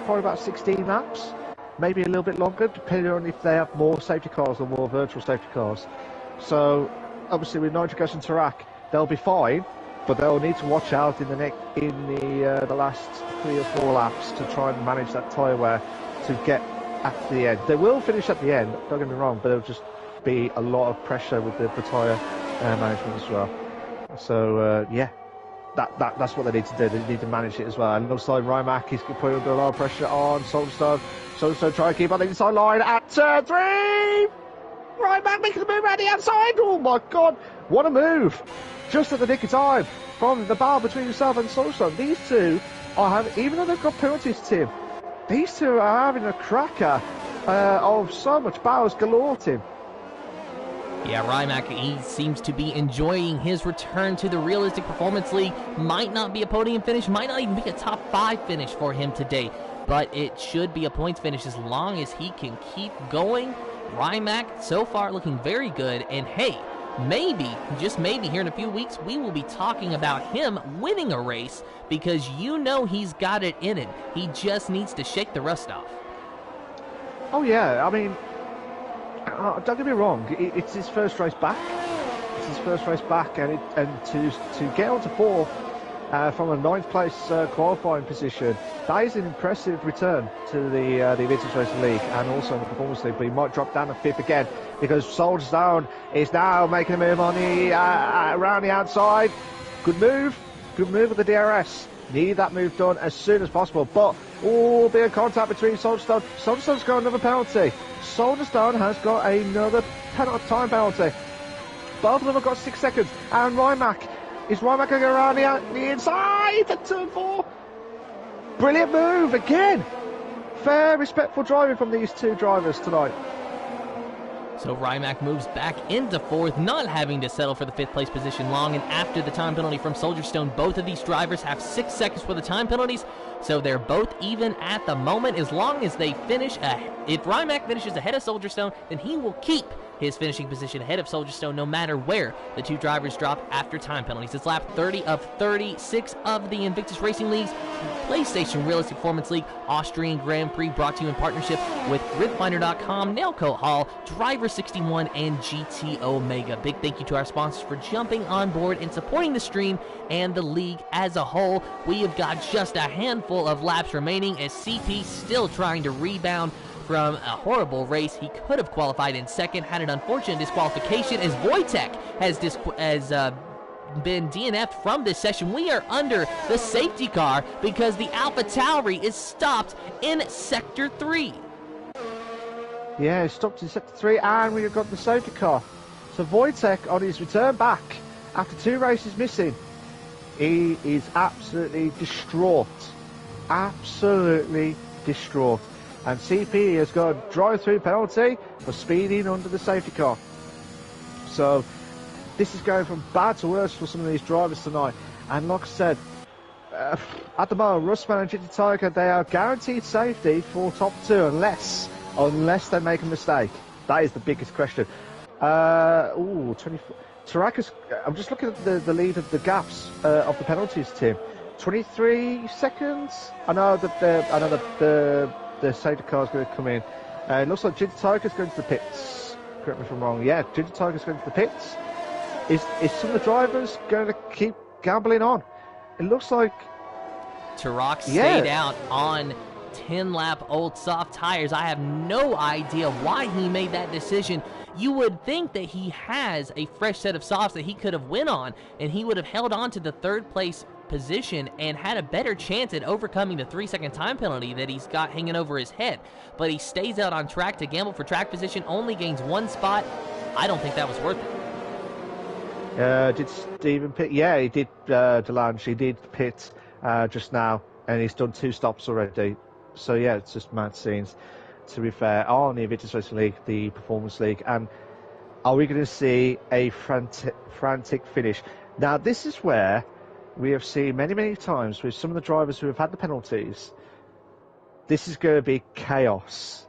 probably about 16 laps, maybe a little bit longer, depending on if they have more safety cars or more virtual safety cars. So, obviously with Nitrogash and Turok, they'll be fine, but they'll need to watch out in the last 3 or 4 laps to try and manage that tyre wear to get at the end. They will finish at the end, don't get me wrong, but there'll just be a lot of pressure with the tyre management as well. So, yeah. That's what they need to do. They need to manage it as well. And looks like Rymac is putting under a lot of pressure on Soldier Stone. Soldier Stone trying to keep on the inside line at turn 3. Rymac making the move around the outside. Oh my god, what a move! Just at the nick of time from the battle between himself and Soldier Stone. These two are having, even though they've got penalties, Tim, these two are having a cracker of so much battles galore, Tim. Yeah, Rymac, he seems to be enjoying his return to the Realistic Performance League. Might not be a podium finish, might not even be a top 5 finish for him today. but it should be a points finish as long as he can keep going. Rimac so far looking very good, and hey, maybe, just maybe, here in a few weeks, we will be talking about him winning a race, because you know he's got it in him. He just needs to shake the rust off. Oh yeah, I mean, don't get me wrong, it's his first race back. It's his first race back, and to get onto fourth from a ninth place qualifying position, that is an impressive return to the Invictus Racing League and also the Performance League. But he might drop down to fifth again, because Soldier Stone is now making a move on the around the outside. Good move with the DRS. Need that move done as soon as possible. But be a contact between Soldier Stone. Soldier Stone's got another penalty. Soldier Stone has got another time penalty. Both of them have got 6 seconds. And Rimac. Is Rimac going to go around the inside at turn 4? Brilliant move again. Fair, respectful driving from these two drivers tonight. So Rimac moves back into fourth, not having to settle for the 5th place position long. And after the time penalty from Soldier Stone, both of these drivers have 6 seconds for the time penalties. So they're both even at the moment. As long as they finish, if Rimac finishes ahead of Soldier Stone, then he will keep his finishing position ahead of Soldier Stone no matter where the two drivers drop after time penalties. It's lap 30 of 36 of the Invictus Racing League's PlayStation Realistic Performance League Austrian Grand Prix, brought to you in partnership with GridFinder.com, Nailcoat Hall, Driver 61, and GT Omega. Big thank you to our sponsors for jumping on board and supporting the stream and the league as a whole. We have got just a handful of laps remaining as CP still trying to rebound from a horrible race. He could have qualified in second, had an unfortunate disqualification as Wojtek has been DNF'd from this session. We are under the safety car because the AlphaTauri is stopped in Sector 3. Yeah, it's stopped in Sector 3, and we've got the safety car. So Wojtek, on his return back, after 2 races missing, he is absolutely distraught. Absolutely distraught. And CP has got a drive-through penalty for speeding under the safety car. So this is going from bad to worse for some of these drivers tonight. And like I said, at the moment, Russman and GT Tiger, they are guaranteed safety for top 2 unless they make a mistake. That is the biggest question. 24. Tarakas, I'm just looking at the lead of the gaps of the penalties team. 23 seconds. I know that the safety car is going to come in. It looks like Ginger Tiger's going to the pits. Correct me if I'm wrong. Yeah, Ginger Tiger's going to the pits. Is some of the drivers going to keep gambling on? It looks like Tarak stayed out on 10-lap old soft tires. I have no idea why he made that decision. You would think that he has a fresh set of softs that he could have went on, and he would have held on to the 3rd place position and had a better chance at overcoming the 3-second time penalty that he's got hanging over his head. But he stays out on track to gamble for track position, only gains 1 spot. I don't think that was worth it. Did Stephen pit? Yeah, he did, Delange. He did pit just now, and he's done 2 stops already. So yeah, it's just mad scenes, to be fair, on the Invictus Racing League, the Performance League. And are we going to see a frantic finish? Now, this is where we have seen many times with some of the drivers who have had the penalties. This is going to be chaos.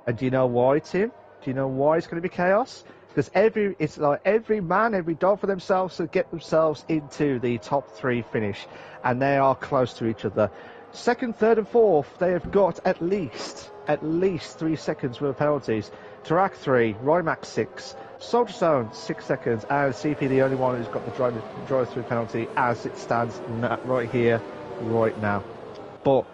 And do you know why, Tim? Do you know why it's going to be chaos? Because it's like every man, every dog for themselves to get themselves into the top 3 finish. And they are close to each other. 2nd, 3rd and 4th, they have got at least 3 seconds worth of penalties. Tarak 3, Rimac 6, Soldier Stone 6 seconds, and CP the only one who's got the drive-through penalty as it stands right here, right now. But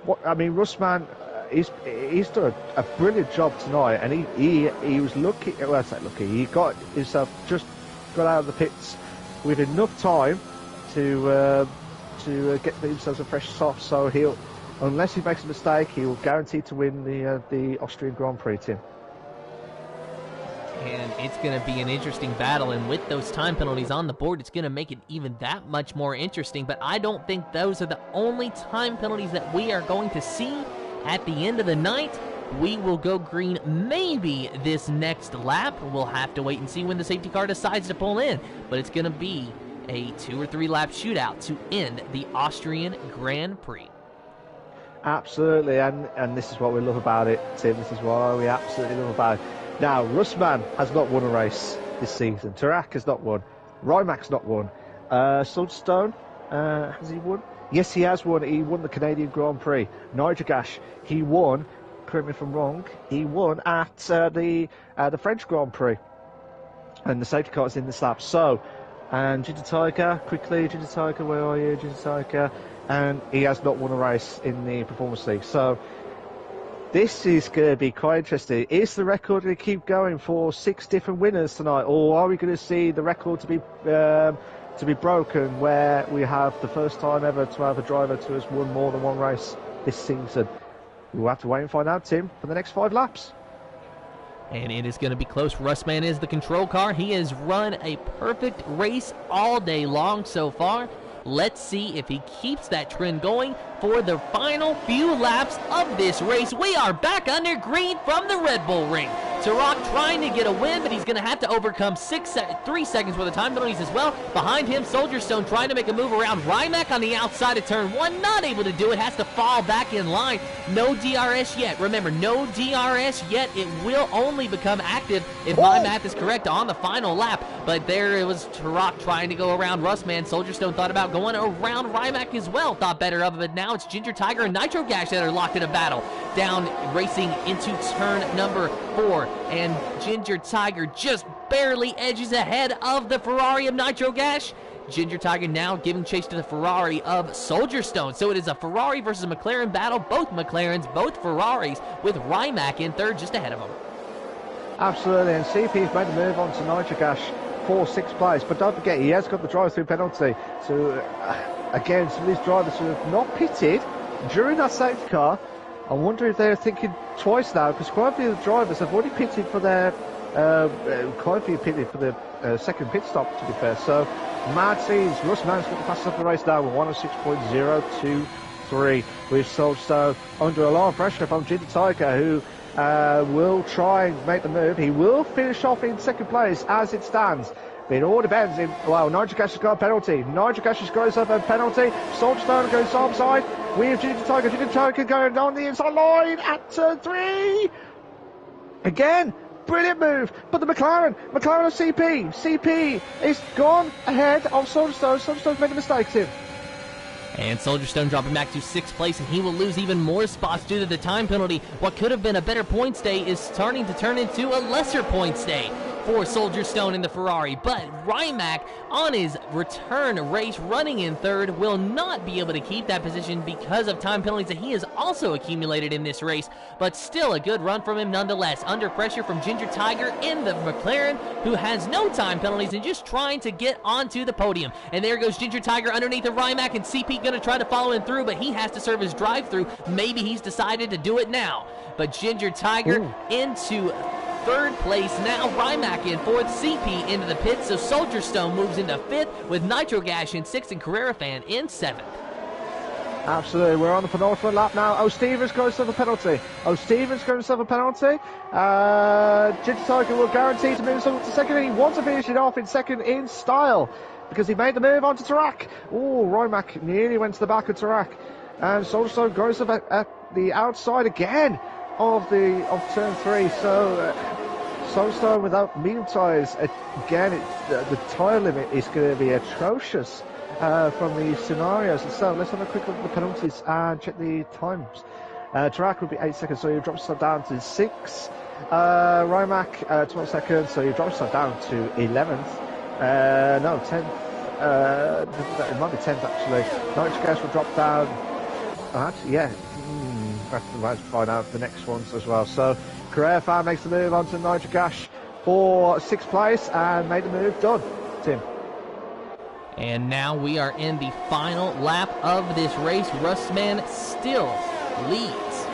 Russman, he's done a brilliant job tonight, and he was lucky. Well, I say lucky. He got himself just got out of the pits with enough time to get himself a fresh soft. So he'll, unless he makes a mistake, he will guarantee to win the Austrian Grand Prix, Tim. And it's going to be an interesting battle, and with those time penalties on the board, it's going to make it even that much more interesting. But I don't think those are the only time penalties that we are going to see at the end of the night. We will go green maybe this next lap. We'll have to wait and see when the safety car decides to pull in. But it's going to be a 2 or 3 lap shootout to end the Austrian Grand Prix. Absolutely, and this is what we love about it, Tim. This is what we absolutely love about it. Now, Russman has not won a race this season. Tarak has not won. Rymac's not won. Sudstone, has he won? Yes, he has won. He won the Canadian Grand Prix. Nigergash, he won. Correct me if I'm wrong. He won at the French Grand Prix, and the safety car is in this lap. So, and Ginger Tiger, quickly, Ginger Tiger, where are you, Ginger Tiger? And he has not won a race in the Performance League. So, this is going to be quite interesting. Is the record going to keep going for 6 different winners tonight, or are we going to see the record to be broken, where we have the first time ever to have a driver to has won more than one race this season? We'll have to wait and find out, Tim, for the next 5 laps. And it is going to be close. Russman is the control car. He has run a perfect race all day long so far. Let's see if he keeps that trend going for the final few laps of this race. We are back under green from the Red Bull ring. Tarak trying to get a win, but he's going to have to overcome 3 seconds worth of time penalties as well. Behind him, Soldier Stone trying to make a move around. Rymac on the outside of turn 1, not able to do it, has to fall back in line. No DRS yet. Remember, no DRS yet. It will only become active if my math is correct on the final lap. But there it was Tarak trying to go around Russman. Soldier Stone thought about going around Rymac as well. Thought better of it. Now it's Ginger Tiger and Nitro Gash that are locked in a battle. Down racing into turn number 4. And Ginger Tiger just barely edges ahead of the Ferrari of Nitro Gash. Ginger Tiger now giving chase to the Ferrari of Soldier Stone. So it is a Ferrari versus McLaren battle. Both McLarens, both Ferraris, with Rymac in third just ahead of them. Absolutely, and CP's made a move on to Nitro Gash for 6th place. But don't forget, he has got the drive-through penalty. So, again, some of these drivers who have not pitted during that safety car, I wonder if they're thinking twice now, because quite a few of the drivers have already pitted for their second pit stop, to be fair. So, mad scenes. Russman's got the fastest of the race now with 106.023, with Soulstone under a lot of pressure from Ginger Tiger, who will try and make the move. He will finish off in 2nd place as it stands. But it all depends. Well, Nitro Gash has got a penalty. Nitro Gash has got himself a penalty. Soulstone goes outside. We have Ginger Tiger. Ginger Tiger going on the inside line at turn 3. Again, brilliant move. But the McLaren of CP is gone ahead of Soulstone. Soulstone's made a mistake, Tim. And Soldier Stone dropping back to 6th place, and he will lose even more spots due to the time penalty. What could have been a better points day is starting to turn into a lesser points day for Soldier Stone in the Ferrari. But Rymac, on his return race, running in 3rd, will not be able to keep that position because of time penalties that he has also accumulated in this race. But still a good run from him nonetheless. Under pressure from Ginger Tiger in the McLaren, who has no time penalties and just trying to get onto the podium. And there goes Ginger Tiger underneath of Rymac, and CP going to try to follow him through, but he has to serve his drive-through. Maybe he's decided to do it now. But Ginger Tiger into 3rd place now. Rymac in 4th, CP into the pit, so Soldier Stone moves into 5th with Nitro Gash in 6th and Carrera Fan in 7th. Absolutely, we're on the penultimate lap now. Stevens going to suffer a penalty. Ginger Tiger will guarantee to move to 2nd. He wants to finish it off in 2nd in style, because he made the move onto Tarak. Rymac nearly went to the back of Tarak. And Soldier Stone goes at the outside again of turn 3. So Soldier Stone without medium tyres again. The tyre limit is going to be atrocious from these scenarios. So let's have a quick look at the penalties and check the times. Tarak would be 8 seconds, so you drop yourself down to 6. Rymac 12 seconds, so you drop yourself down to 11th. No, 10th. It might be 10th actually. Nitro Gash will drop down. Actually, yeah. I have to find out the next ones as well. So, Carrera Fan makes the move onto Nitro Gash for 6th place and made the move done. Tim. And now we are in the final lap of this race. Russman still leads.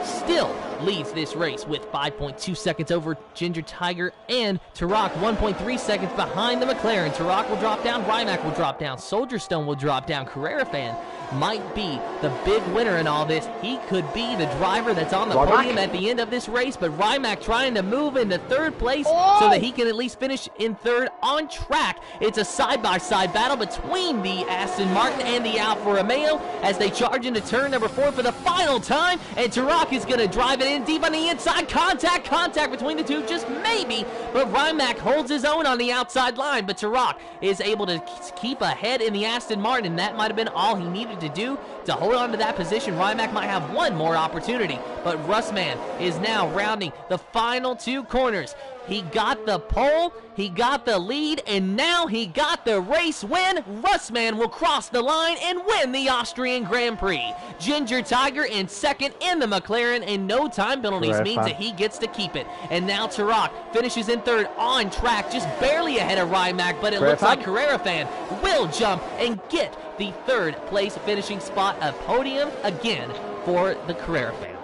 Still leads this race with 5.2 seconds over Ginger Tiger, and Turok 1.3 seconds behind the McLaren. Turok will drop down, Rimac will drop down, Soldier Stone will drop down. Carrera Fan might be the big winner in all this. He could be the driver that's on the podium at the end of this race, but Rimac trying to move into third place so that he can at least finish in third on track. It's a side-by-side battle between the Aston Martin and the Alfa Romeo as they charge into turn number 4 for the final time, and Turok is going to drive it in deep on the inside. Contact between the two, just maybe, but Rimac holds his own on the outside line, but Turok is able to keep ahead in the Aston Martin, and that might have been all he needed to do to hold on to that position. Rimac might have one more opportunity, but Russman is now rounding the final 2 corners. He got the pole, he got the lead, and now he got the race win. Russman will cross the line and win the Austrian Grand Prix. Ginger Tiger in second in the McLaren, and no time penalties means that he gets to keep it. And now Turok finishes in third on track, just barely ahead of Rimac, but it looks like Carrera Fan will jump and get the third place finishing spot, a podium again for the Carrera Fan.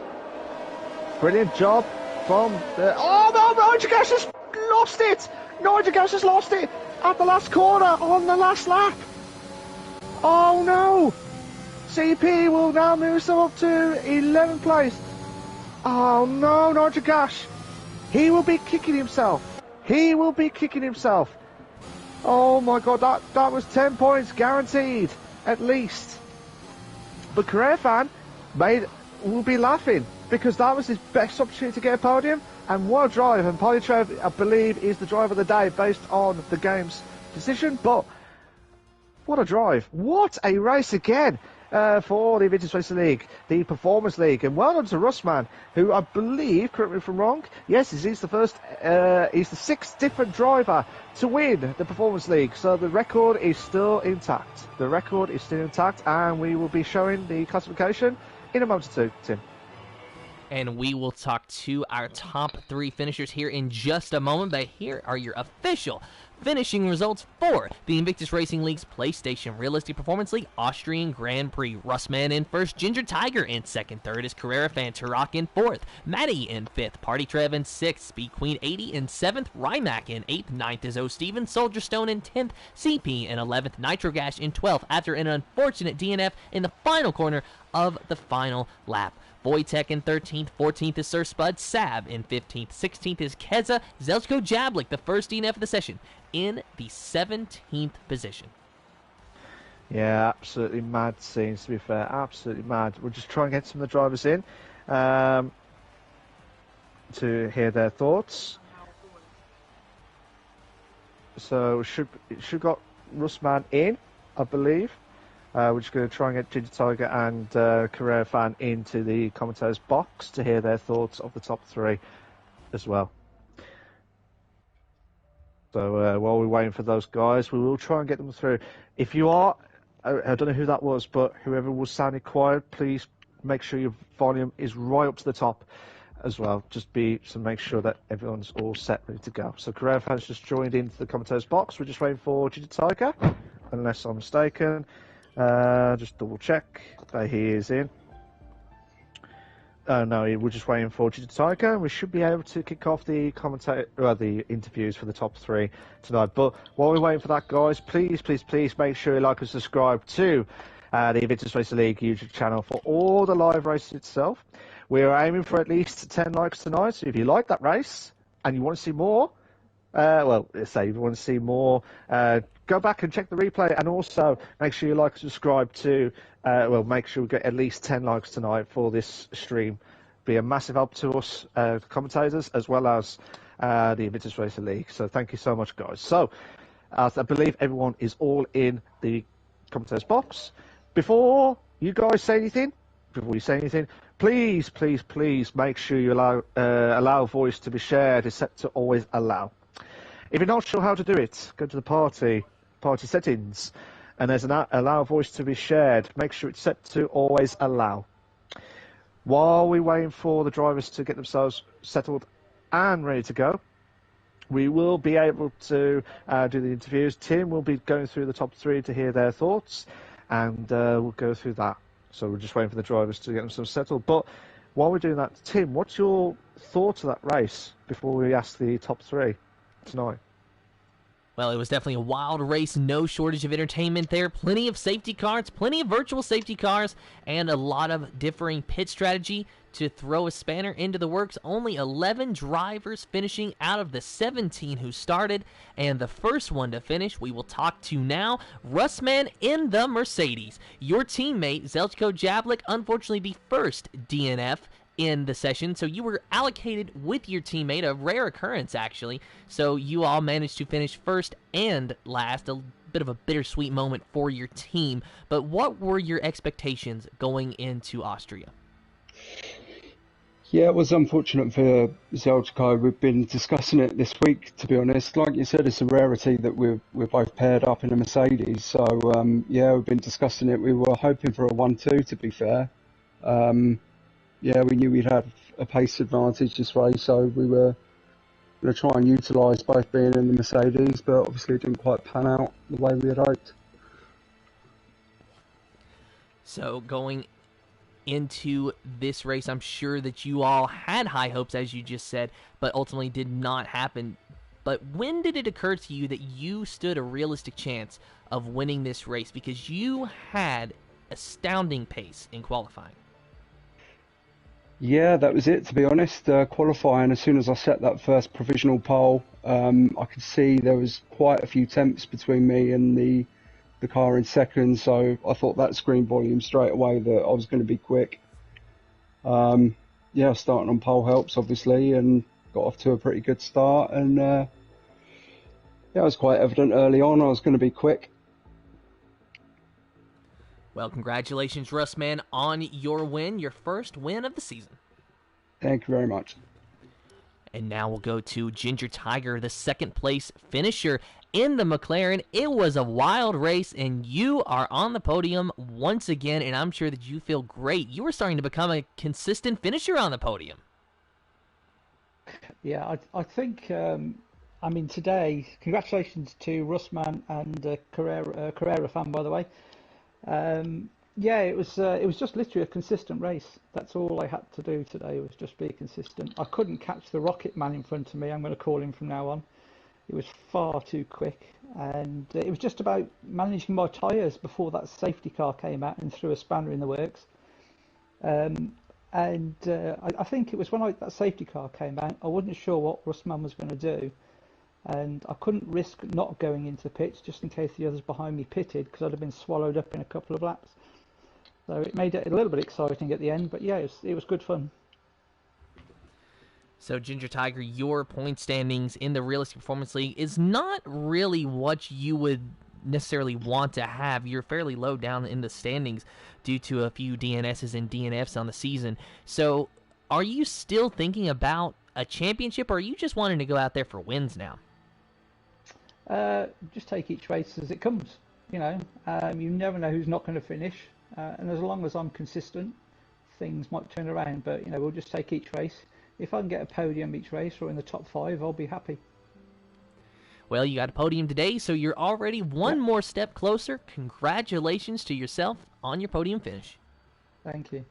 Brilliant job from the... Oh no, Nigel Gas has lost it! Nigel Gas has lost it at the last corner on the last lap. Oh no! CP will now move himself up to 11th place. Oh no, Nigel Gas. He will be kicking himself. He will be kicking himself. Oh my god, that was 10 points guaranteed, at least. But Carrera Fan will be laughing, because that was his best opportunity to get a podium, and what a drive. And Polytrev, I believe, is the driver of the day based on the game's decision, but what a drive. What a race again for the Invictus Racing League, the Performance League. And well done to Russman, who I believe, correct me if I'm wrong, yes, he's the first, he's the 6th different driver to win the Performance League. So the record is still intact. The record is still intact, and we will be showing the classification in a moment or two, Tim. And we will talk to our top 3 finishers here in just a moment, but here are your official finishing results for the Invictus Racing League's PlayStation Realistic Performance League Austrian Grand Prix. Russman in first, Ginger Tiger in second, third is Carrera Fan, Turok in fourth, Maddie in fifth, Party Trev in sixth, Speed Queen 80 in seventh, Rimac in eighth, ninth is O Steven, Soldier Stone in 10th, CP in 11th, Nitro Gash in 12th after an unfortunate DNF in the final corner of the final lap. Wojtek in 13th, 14th is Sir Spud, Sab in 15th, 16th is Keza, Zelchko Jablik, the first DNF of the session, in the 17th position. Yeah, absolutely mad scenes, to be fair, absolutely mad. We'll just try and get some of the drivers in to hear their thoughts. So should got Russman in, I believe. We're just going to try and get Ginger Tiger and Carrera Fan into the commentators box to hear their thoughts of the top 3 as well. So while we're waiting for those guys, we will try and get them through. If you are, I don't know who that was, but whoever was sounding quiet, please make sure your volume is right up to the top as well. So make sure that everyone's all set, ready to go. So Carrera Fan's just joined into the commentators box. We're just waiting for Ginger Tiger, unless I'm mistaken. Just double check that he is in. No, we're just waiting for Ginger Tiger. We should be able to kick off the the interviews for the top 3 tonight. But while we're waiting for that, guys, please make sure you like and subscribe to the Invictus Racing League YouTube channel for all the live races itself. We're aiming for at least 10 likes tonight. So if you like that race and you want to see more, if you want to see more, go back and check the replay, and also make sure you like and subscribe to, make sure we get at least 10 likes tonight for this stream. Be a massive help to us, commentators, as well as the Invictus Racing League. So thank you so much, guys. So, I believe everyone is all in the commentators box. Before you say anything, please make sure you allow voice to be shared. It's set to always allow. If you're not sure how to do it, go to the party settings, and there's an allow voice to be shared. Make sure it's set to always allow. While we're waiting for the drivers to get themselves settled and ready to go, we will be able to do the interviews. Tim will be going through the top 3 to hear their thoughts, and we'll go through that. So we're just waiting for the drivers to get themselves settled. But while we're doing that, Tim, what's your thoughts of that race before we ask the top three tonight? Well, it was definitely a wild race, no shortage of entertainment there. Plenty of safety cars, plenty of virtual safety cars, and a lot of differing pit strategy to throw a spanner into the works. Only 11 drivers finishing out of the 17 who started, and the first one to finish we will talk to now, Russman in the Mercedes. Your teammate, Zeljko Jablik, unfortunately the first DNF in the session, so you were allocated with your teammate, a rare occurrence actually, so you all managed to finish first and last, a bit of a bittersweet moment for your team. But what were your expectations going into Austria? Yeah, it was unfortunate for Zeljko. We've been discussing it this week, to be honest. Like you said, it's a rarity that we're both paired up in a Mercedes, so yeah, we've been discussing it. We were hoping for a 1-2, to be fair. Yeah, we knew we'd have a pace advantage this race, so we were going to try and utilise both being in the Mercedes, but obviously it didn't quite pan out the way we had hoped. So going into this race, I'm sure that you all had high hopes, as you just said, but ultimately did not happen. But when did it occur to you that you stood a realistic chance of winning this race? Because you had astounding pace in qualifying. Yeah, that was it, to be honest. Qualifying, as soon as I set that first provisional pole, I could see there was quite a few temps between me and the car in second, so I thought that screen volume straight away that I was going to be quick. Yeah, starting on pole helps, obviously, and got off to a pretty good start, and yeah, it was quite evident early on I was going to be quick. Well, congratulations, Russman, on your win, your first win of the season. Thank you very much. And now we'll go to Ginger Tiger, the second place finisher in the McLaren. It was a wild race, and you are on the podium once again, and I'm sure that you feel great. You are starting to become a consistent finisher on the podium. Yeah, I think, I mean, today, congratulations to Russman and Carrera fan, by the way. Yeah, it was just literally a consistent race. That's all I had to do today, was just be consistent. I couldn't catch the Rocket Man in front of me. I'm going to call him from now on. It was far too quick, and it was just about managing my tyres before that safety car came out and threw a spanner in the works. I think it was when that safety car came out, I wasn't sure what Russman was going to do, and I couldn't risk not going into the pits just in case the others behind me pitted, because I'd have been swallowed up in a couple of laps. So it made it a little bit exciting at the end, but yeah, it was good fun. So, Ginger Tiger, your point standings in the Realistic Performance League is not really what you would necessarily want to have. You're fairly low down in the standings due to a few DNSs and DNFs on the season. So, are you still thinking about a championship, or are you just wanting to go out there for wins now? Just take each race as it comes. You know, you never know who's not going to finish, and as long as I'm consistent, things might turn around. But you know, we'll just take each race. If I can get a podium each race or in the top 5, I'll be happy. Well, you got a podium today, so you're already one more step closer. Congratulations to yourself on your podium finish. Thank you.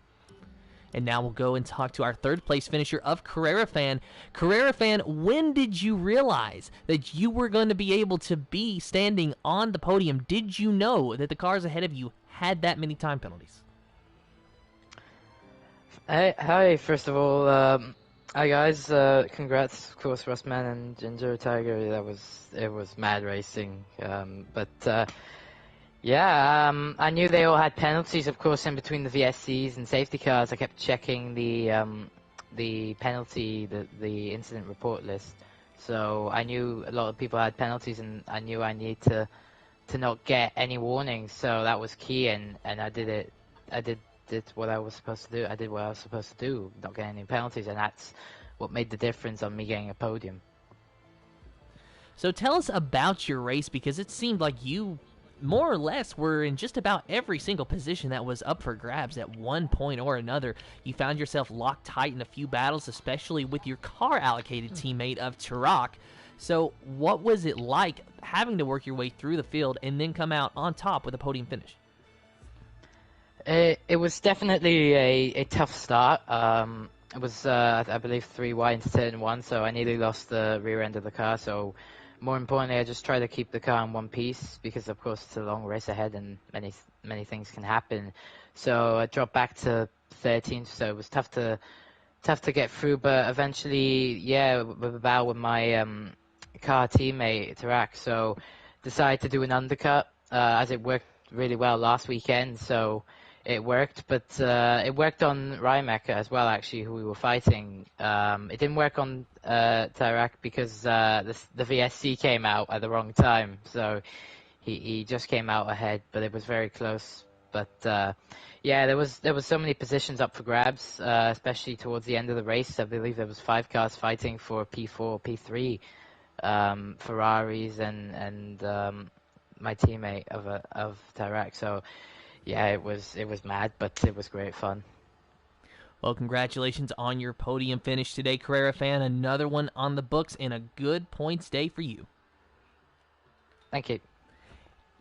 And now we'll go and talk to our third place finisher of Carrera Fan. Carrera Fan, when did you realize that you were going to be able to be standing on the podium? Did you know that the cars ahead of you had that many time penalties? Hi, first of all, hi guys, congrats, of course, Russman and Ginger Tiger. It was mad racing, yeah, I knew they all had penalties, of course, in between the VSCs and safety cars. I kept checking the penalty, the incident report list. So I knew a lot of people had penalties, and I knew I need to not get any warnings. So that was key, and I did it. I did what I was supposed to do. I did what I was supposed to do, not getting any penalties, and that's what made the difference on me getting a podium. So tell us about your race, because it seemed like you more or less were in just about every single position that was up for grabs at one point or another. You found yourself locked tight in a few battles, especially with your car-allocated teammate of Turok. So what was it like having to work your way through the field and then come out on top with a podium finish? It was definitely a tough start. It was, I believe, 3 wide into turn 1, so I nearly lost the rear end of the car. So, more importantly, I just tried to keep the car in one piece because, of course, it's a long race ahead and many things can happen. So I dropped back to 13th, so it was tough to get through. But eventually, yeah, with a battle with my car teammate Tarak, so decided to do an undercut as it worked really well last weekend. So it worked, but it worked on Rymek as well, actually, who we were fighting. It didn't work on Tarak because the VSC came out at the wrong time, so he just came out ahead, but it was very close. But yeah, there was so many positions up for grabs, especially towards the end of the race. I believe there was 5 cars fighting for P4, P3 Ferraris and my teammate of Tarak. So yeah, it was mad, but it was great fun. Well, congratulations on your podium finish today, Carrera fan. Another one on the books and a good points day for you. Thank you.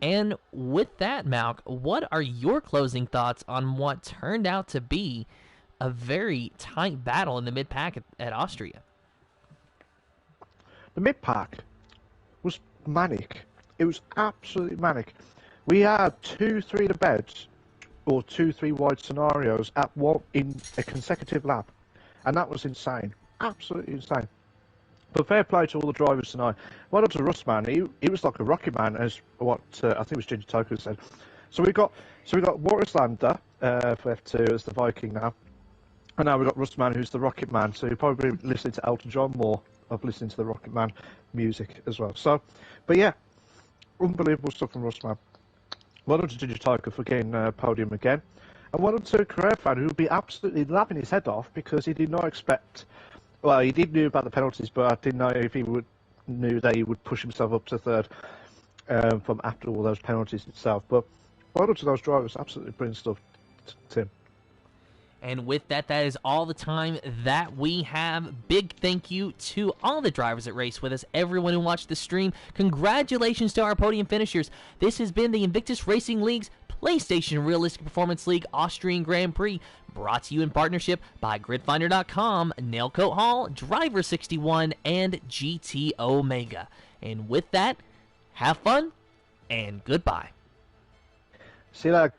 And with that, Malk, what are your closing thoughts on what turned out to be a very tight battle in the mid-pack at Austria? The mid-pack was manic. It was absolutely manic. We had 2 3-to-beds or 2 3-wide scenarios at one in a consecutive lap, and that was insane, absolutely insane. But fair play to all the drivers tonight. Well done to Russ, man. He was like a rocket man, as what I think it was Ginger Toku said. So we got Warislander for F2 as the Viking now, and now we've got Russ Man, who's the Rocket Man. So you're probably listening to Elton John more of listening to the Rocket Man music as well. So, but yeah, unbelievable stuff from Russ Man. Well done to Ginger Tiger for getting podium again. And well done to a Carrera fan who would be absolutely laughing his head off because he did not expect... Well, he did know about the penalties, but I didn't know if he knew that he would push himself up to 3rd from after all those penalties itself. But well done to those drivers. Absolutely brilliant stuff, Tim. And with that, that is all the time that we have. Big thank you to all the drivers that raced with us, everyone who watched the stream. Congratulations to our podium finishers. This has been the Invictus Racing League's PlayStation Realistic Performance League Austrian Grand Prix, brought to you in partnership by GridFinder.com, Nailcoat Hall, Driver61, and GT Omega. And with that, have fun, and goodbye. See you later.